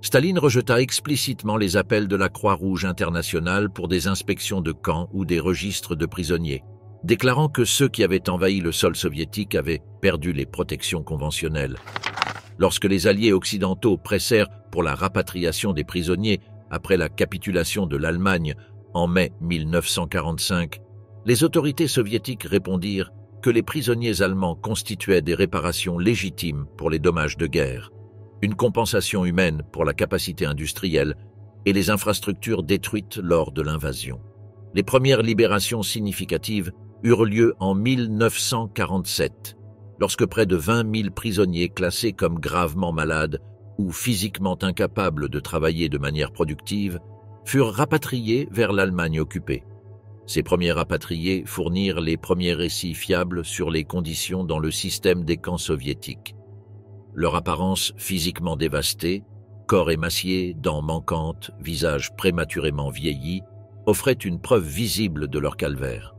Staline rejeta explicitement les appels de la Croix-Rouge internationale pour des inspections de camps ou des registres de prisonniers, déclarant que ceux qui avaient envahi le sol soviétique avaient perdu les protections conventionnelles. Lorsque les alliés occidentaux pressèrent pour la rapatriation des prisonniers après la capitulation de l'Allemagne en mai 1945, les autorités soviétiques répondirent que les prisonniers allemands constituaient des réparations légitimes pour les dommages de guerre, une compensation humaine pour la capacité industrielle et les infrastructures détruites lors de l'invasion. Les premières libérations significatives eurent lieu en 1947, lorsque près de 20 000 prisonniers classés comme gravement malades ou physiquement incapables de travailler de manière productive furent rapatriés vers l'Allemagne occupée. Ces premiers rapatriés fournirent les premiers récits fiables sur les conditions dans le système des camps soviétiques. Leur apparence physiquement dévastée, corps émaciés, dents manquantes, visage prématurément vieilli, offrait une preuve visible de leur calvaire.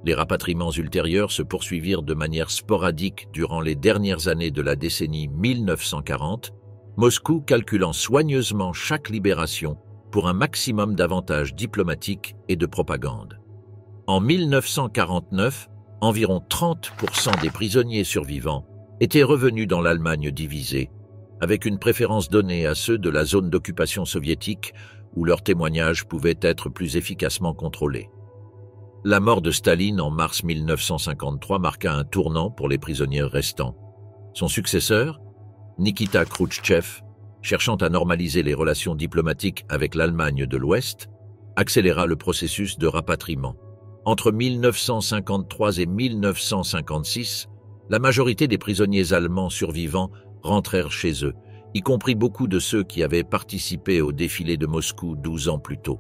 Les rapatriements ultérieurs se poursuivirent de manière sporadique durant les dernières années de la décennie 1940, Moscou calculant soigneusement chaque libération pour un maximum d'avantages diplomatiques et de propagande. En 1949, environ 30% des prisonniers survivants étaient revenus dans l'Allemagne divisée, avec une préférence donnée à ceux de la zone d'occupation soviétique où leurs témoignages pouvaient être plus efficacement contrôlés. La mort de Staline en mars 1953 marqua un tournant pour les prisonniers restants. Son successeur, Nikita Khrouchtchev, cherchant à normaliser les relations diplomatiques avec l'Allemagne de l'Ouest, accéléra le processus de rapatriement. Entre 1953 et 1956, la majorité des prisonniers allemands survivants rentrèrent chez eux, y compris beaucoup de ceux qui avaient participé au défilé de Moscou 12 ans plus tôt.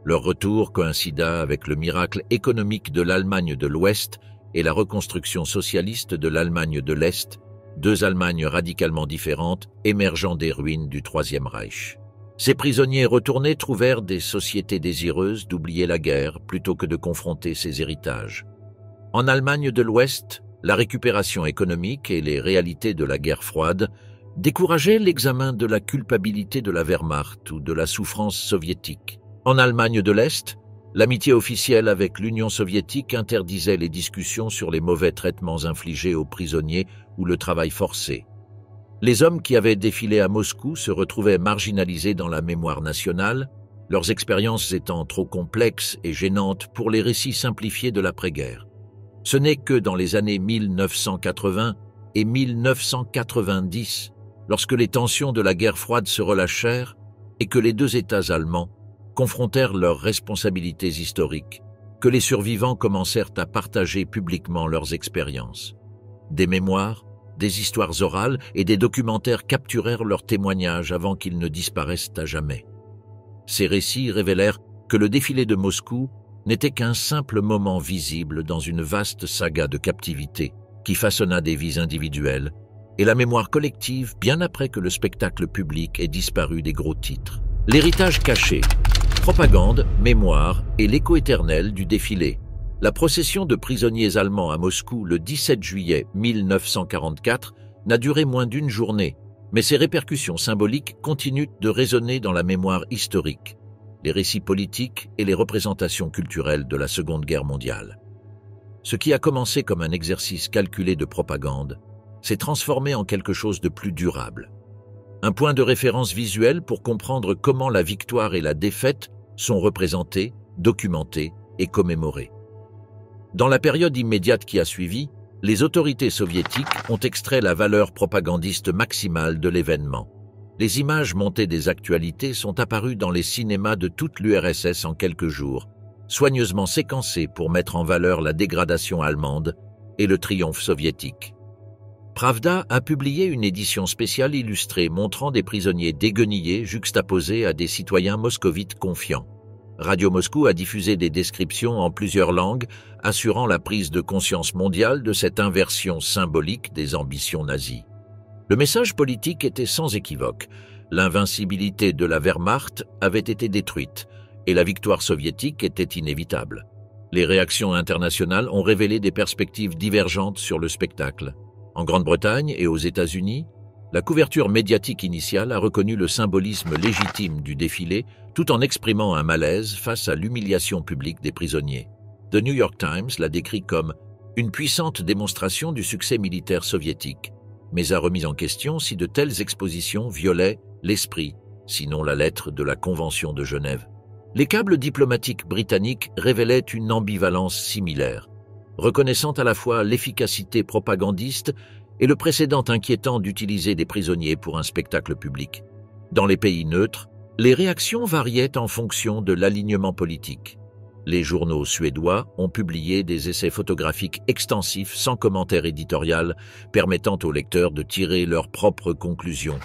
Leur retour coïncida avec le miracle économique de l'Allemagne de l'Ouest et la reconstruction socialiste de l'Allemagne de l'Est, deux Allemagnes radicalement différentes émergeant des ruines du Troisième Reich. Ces prisonniers retournés trouvèrent des sociétés désireuses d'oublier la guerre plutôt que de confronter ses héritages. En Allemagne de l'Ouest, la récupération économique et les réalités de la guerre froide décourageaient l'examen de la culpabilité de la Wehrmacht ou de la souffrance soviétique. En Allemagne de l'Est, l'amitié officielle avec l'Union soviétique interdisait les discussions sur les mauvais traitements infligés aux prisonniers ou le travail forcé. Les hommes qui avaient défilé à Moscou se retrouvaient marginalisés dans la mémoire nationale, leurs expériences étant trop complexes et gênantes pour les récits simplifiés de l'après-guerre. Ce n'est que dans les années 1980 et 1990, lorsque les tensions de la guerre froide se relâchèrent et que les deux États allemands confrontèrent leurs responsabilités historiques, que les survivants commencèrent à partager publiquement leurs expériences. Des mémoires, des histoires orales et des documentaires capturèrent leurs témoignages avant qu'ils ne disparaissent à jamais. Ces récits révélèrent que le défilé de Moscou n'était qu'un simple moment visible dans une vaste saga de captivité qui façonna des vies individuelles et la mémoire collective bien après que le spectacle public ait disparu des gros titres. L'héritage caché, propagande, mémoire et l'écho éternel du défilé. La procession de prisonniers allemands à Moscou le 17 juillet 1944 n'a duré moins d'une journée, mais ses répercussions symboliques continuent de résonner dans la mémoire historique, les récits politiques et les représentations culturelles de la Seconde Guerre mondiale. Ce qui a commencé comme un exercice calculé de propagande s'est transformé en quelque chose de plus durable. Un point de référence visuel pour comprendre comment la victoire et la défaite sont représentées, documentées et commémorées. Dans la période immédiate qui a suivi, les autorités soviétiques ont extrait la valeur propagandiste maximale de l'événement. Les images montées des actualités sont apparues dans les cinémas de toute l'URSS en quelques jours, soigneusement séquencées pour mettre en valeur la dégradation allemande et le triomphe soviétique. Pravda a publié une édition spéciale illustrée montrant des prisonniers déguenillés juxtaposés à des citoyens moscovites confiants. Radio Moscou a diffusé des descriptions en plusieurs langues, assurant la prise de conscience mondiale de cette inversion symbolique des ambitions nazies. Le message politique était sans équivoque. L'invincibilité de la Wehrmacht avait été détruite et la victoire soviétique était inévitable. Les réactions internationales ont révélé des perspectives divergentes sur le spectacle. En Grande-Bretagne et aux États-Unis, la couverture médiatique initiale a reconnu le symbolisme légitime du défilé tout en exprimant un malaise face à l'humiliation publique des prisonniers. The New York Times l'a décrit comme une puissante démonstration du succès militaire soviétique, mais a remis en question si de telles expositions violaient l'esprit, sinon la lettre de la Convention de Genève. Les câbles diplomatiques britanniques révélaient une ambivalence similaire, reconnaissant à la fois l'efficacité propagandiste et le précédent inquiétant d'utiliser des prisonniers pour un spectacle public. Dans les pays neutres, les réactions variaient en fonction de l'alignement politique. Les journaux suédois ont publié des essais photographiques extensifs sans commentaire éditorial, permettant aux lecteurs de tirer leurs propres conclusions.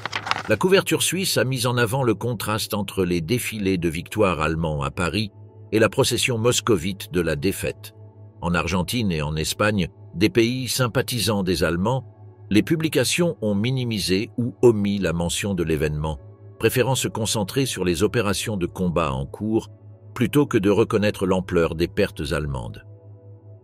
La couverture suisse a mis en avant le contraste entre les défilés de victoire allemands à Paris et la procession moscovite de la défaite. En Argentine et en Espagne, des pays sympathisants des Allemands, les publications ont minimisé ou omis la mention de l'événement, préférant se concentrer sur les opérations de combat en cours plutôt que de reconnaître l'ampleur des pertes allemandes.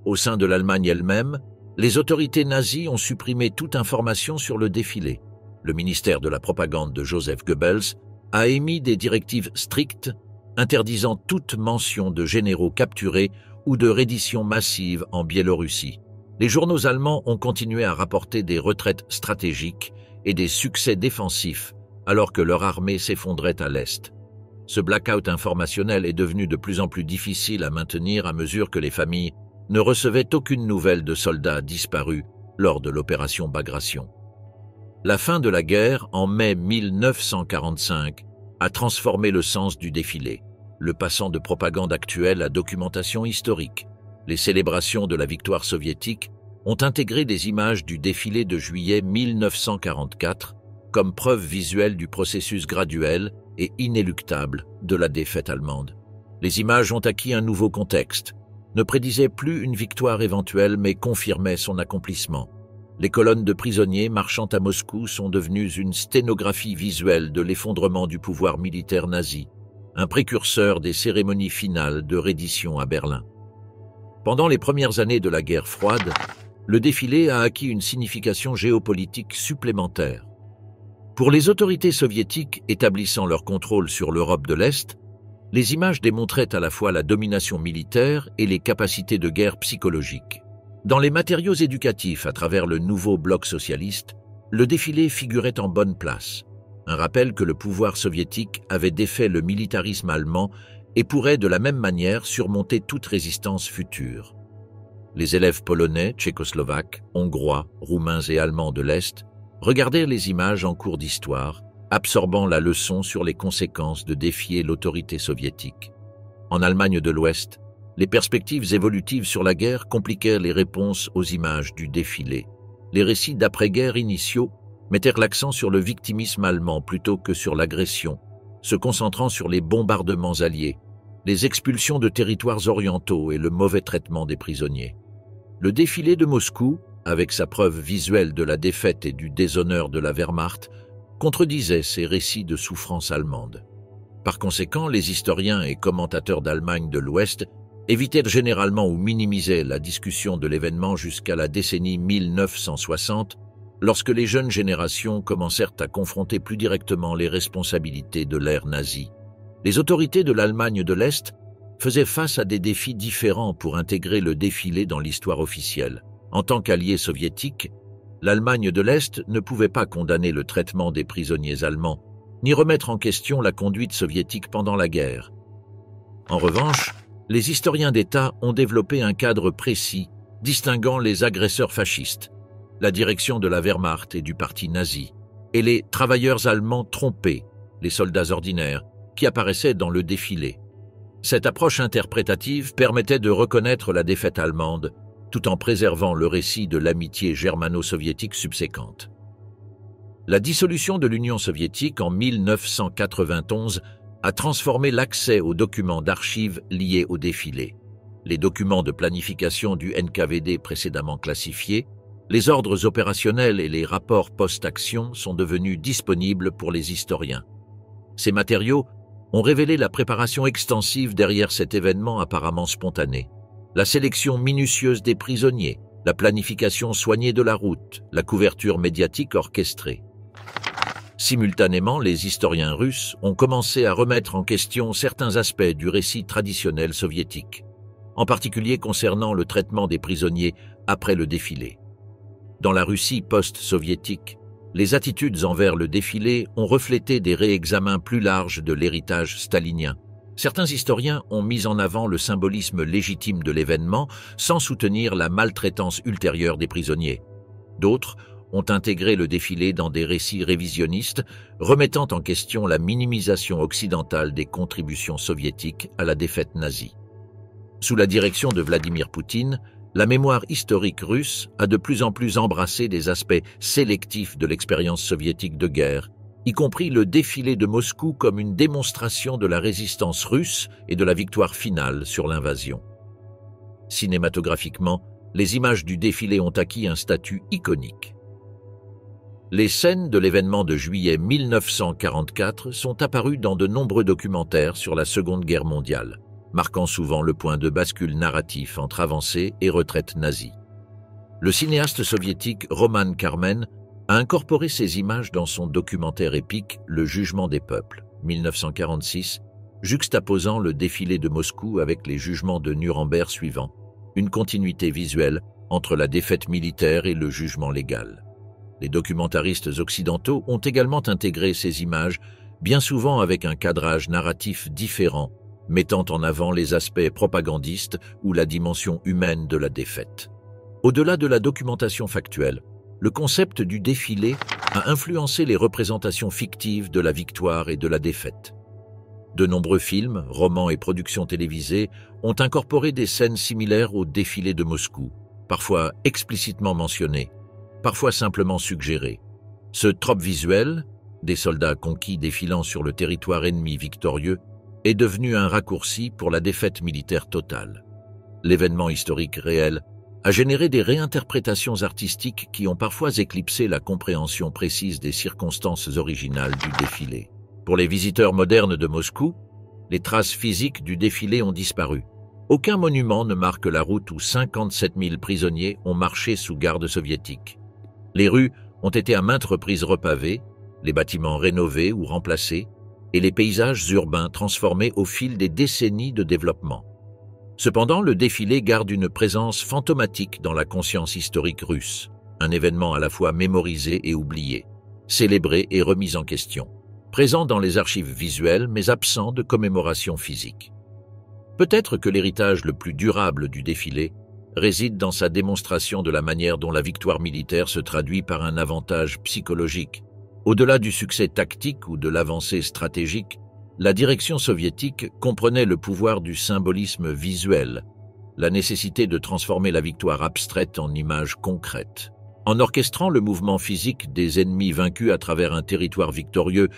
Au sein de l'Allemagne elle-même, les autorités nazies ont supprimé toute information sur le défilé. Le ministère de la propagande de Joseph Goebbels a émis des directives strictes interdisant toute mention de généraux capturés ou de redditions massives en Biélorussie. Les journaux allemands ont continué à rapporter des retraites stratégiques et des succès défensifs alors que leur armée s'effondrait à l'Est. Ce blackout informationnel est devenu de plus en plus difficile à maintenir à mesure que les familles ne recevaient aucune nouvelle de soldats disparus lors de l'opération Bagration. La fin de la guerre, en mai 1945, a transformé le sens du défilé, le passant de propagande actuelle à documentation historique. Les célébrations de la victoire soviétique ont intégré des images du défilé de juillet 1944 comme preuve visuelle du processus graduel et inéluctable de la défaite allemande. Les images ont acquis un nouveau contexte, ne prédisaient plus une victoire éventuelle mais confirmaient son accomplissement. Les colonnes de prisonniers marchant à Moscou sont devenues une sténographie visuelle de l'effondrement du pouvoir militaire nazi, un précurseur des cérémonies finales de reddition à Berlin. Pendant les premières années de la guerre froide, le défilé a acquis une signification géopolitique supplémentaire. Pour les autorités soviétiques établissant leur contrôle sur l'Europe de l'Est, les images démontraient à la fois la domination militaire et les capacités de guerre psychologiques. Dans les matériaux éducatifs à travers le nouveau bloc socialiste, le défilé figurait en bonne place. Un rappel que le pouvoir soviétique avait défait le militarisme allemand et pourrait de la même manière surmonter toute résistance future. Les élèves polonais, tchécoslovaques, hongrois, roumains et allemands de l'Est regardèrent les images en cours d'histoire, absorbant la leçon sur les conséquences de défier l'autorité soviétique. En Allemagne de l'Ouest, les perspectives évolutives sur la guerre compliquèrent les réponses aux images du défilé. Les récits d'après-guerre initiaux mettèrent l'accent sur le victimisme allemand plutôt que sur l'agression, se concentrant sur les bombardements alliés, les expulsions de territoires orientaux et le mauvais traitement des prisonniers. Le défilé de Moscou, avec sa preuve visuelle de la défaite et du déshonneur de la Wehrmacht, contredisait ces récits de souffrance allemande. Par conséquent, les historiens et commentateurs d'Allemagne de l'Ouest évitèrent généralement ou minimisaient la discussion de l'événement jusqu'à la décennie 1960, lorsque les jeunes générations commencèrent à confronter plus directement les responsabilités de l'ère nazie. Les autorités de l'Allemagne de l'Est faisaient face à des défis différents pour intégrer le défilé dans l'histoire officielle. En tant qu'allié soviétique, l'Allemagne de l'Est ne pouvait pas condamner le traitement des prisonniers allemands, ni remettre en question la conduite soviétique pendant la guerre. En revanche, les historiens d'État ont développé un cadre précis distinguant les agresseurs fascistes, la direction de la Wehrmacht et du parti nazi, et les travailleurs allemands trompés, les soldats ordinaires, qui apparaissaient dans le défilé. Cette approche interprétative permettait de reconnaître la défaite allemande, tout en préservant le récit de l'amitié germano-soviétique subséquente. La dissolution de l'Union soviétique en 1991 a transformé l'accès aux documents d'archives liés au défilé. Les documents de planification du NKVD précédemment classifiés, les ordres opérationnels et les rapports post-action sont devenus disponibles pour les historiens. Ces matériaux ont révélé la préparation extensive derrière cet événement apparemment spontané, la sélection minutieuse des prisonniers, la planification soignée de la route, la couverture médiatique orchestrée. Simultanément, les historiens russes ont commencé à remettre en question certains aspects du récit traditionnel soviétique, en particulier concernant le traitement des prisonniers après le défilé. Dans la Russie post-soviétique, les attitudes envers le défilé ont reflété des réexamens plus larges de l'héritage stalinien. Certains historiens ont mis en avant le symbolisme légitime de l'événement sans soutenir la maltraitance ultérieure des prisonniers. D'autres ont intégré le défilé dans des récits révisionnistes, remettant en question la minimisation occidentale des contributions soviétiques à la défaite nazie. Sous la direction de Vladimir Poutine, la mémoire historique russe a de plus en plus embrassé des aspects sélectifs de l'expérience soviétique de guerre, y compris le défilé de Moscou comme une démonstration de la résistance russe et de la victoire finale sur l'invasion. Cinématographiquement, les images du défilé ont acquis un statut iconique. Les scènes de l'événement de juillet 1944 sont apparues dans de nombreux documentaires sur la Seconde Guerre mondiale, marquant souvent le point de bascule narratif entre avancée et retraite nazie. Le cinéaste soviétique Roman Karmen a incorporé ces images dans son documentaire épique Le Jugement des peuples, 1946, juxtaposant le défilé de Moscou avec les jugements de Nuremberg suivants, une continuité visuelle entre la défaite militaire et le jugement légal. Les documentaristes occidentaux ont également intégré ces images, bien souvent avec un cadrage narratif différent, mettant en avant les aspects propagandistes ou la dimension humaine de la défaite. Au-delà de la documentation factuelle, le concept du défilé a influencé les représentations fictives de la victoire et de la défaite. De nombreux films, romans et productions télévisées ont incorporé des scènes similaires au défilé de Moscou, parfois explicitement mentionnées, parfois simplement suggérées. Ce trope visuel, des soldats conquis défilant sur le territoire ennemi victorieux, est devenu un raccourci pour la défaite militaire totale. L'événement historique réel a généré des réinterprétations artistiques qui ont parfois éclipsé la compréhension précise des circonstances originales du défilé. Pour les visiteurs modernes de Moscou, les traces physiques du défilé ont disparu. Aucun monument ne marque la route où 57 000 prisonniers ont marché sous garde soviétique. Les rues ont été à maintes reprises repavées, les bâtiments rénovés ou remplacés, et les paysages urbains transformés au fil des décennies de développement. Cependant, le défilé garde une présence fantomatique dans la conscience historique russe, un événement à la fois mémorisé et oublié, célébré et remis en question, présent dans les archives visuelles mais absent de commémoration physique. Peut-être que l'héritage le plus durable du défilé réside dans sa démonstration de la manière dont la victoire militaire se traduit par un avantage psychologique. Au-delà du succès tactique ou de l'avancée stratégique, la direction soviétique comprenait le pouvoir du symbolisme visuel, la nécessité de transformer la victoire abstraite en images concrètes. En orchestrant le mouvement physique des ennemis vaincus à travers un territoire victorieux,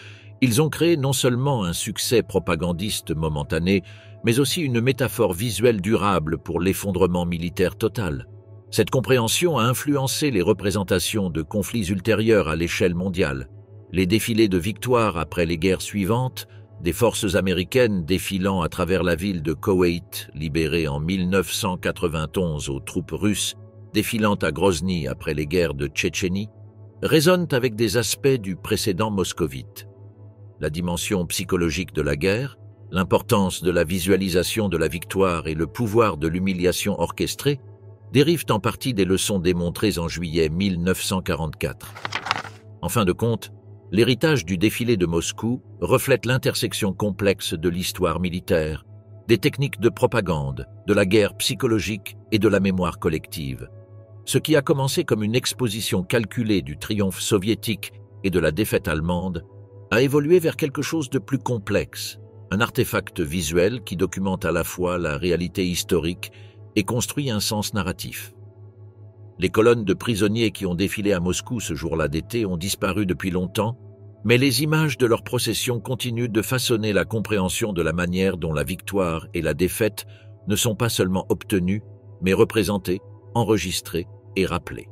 ils ont créé non seulement un succès propagandiste momentané, mais aussi une métaphore visuelle durable pour l'effondrement militaire total. Cette compréhension a influencé les représentations de conflits ultérieurs à l'échelle mondiale. Les défilés de victoire après les guerres suivantes, des forces américaines défilant à travers la ville de Koweït, libérée en 1991 aux troupes russes, défilant à Grozny après les guerres de Tchétchénie, résonnent avec des aspects du précédent moscovite. La dimension psychologique de la guerre, l'importance de la visualisation de la victoire et le pouvoir de l'humiliation orchestrée dérivent en partie des leçons démontrées en juillet 1944. En fin de compte, l'héritage du défilé de Moscou reflète l'intersection complexe de l'histoire militaire, des techniques de propagande, de la guerre psychologique et de la mémoire collective. Ce qui a commencé comme une exposition calculée du triomphe soviétique et de la défaite allemande a évolué vers quelque chose de plus complexe, un artefact visuel qui documente à la fois la réalité historique et construit un sens narratif. Les colonnes de prisonniers qui ont défilé à Moscou ce jour-là d'été ont disparu depuis longtemps, mais les images de leur procession continuent de façonner la compréhension de la manière dont la victoire et la défaite ne sont pas seulement obtenues, mais représentées, enregistrées et rappelées.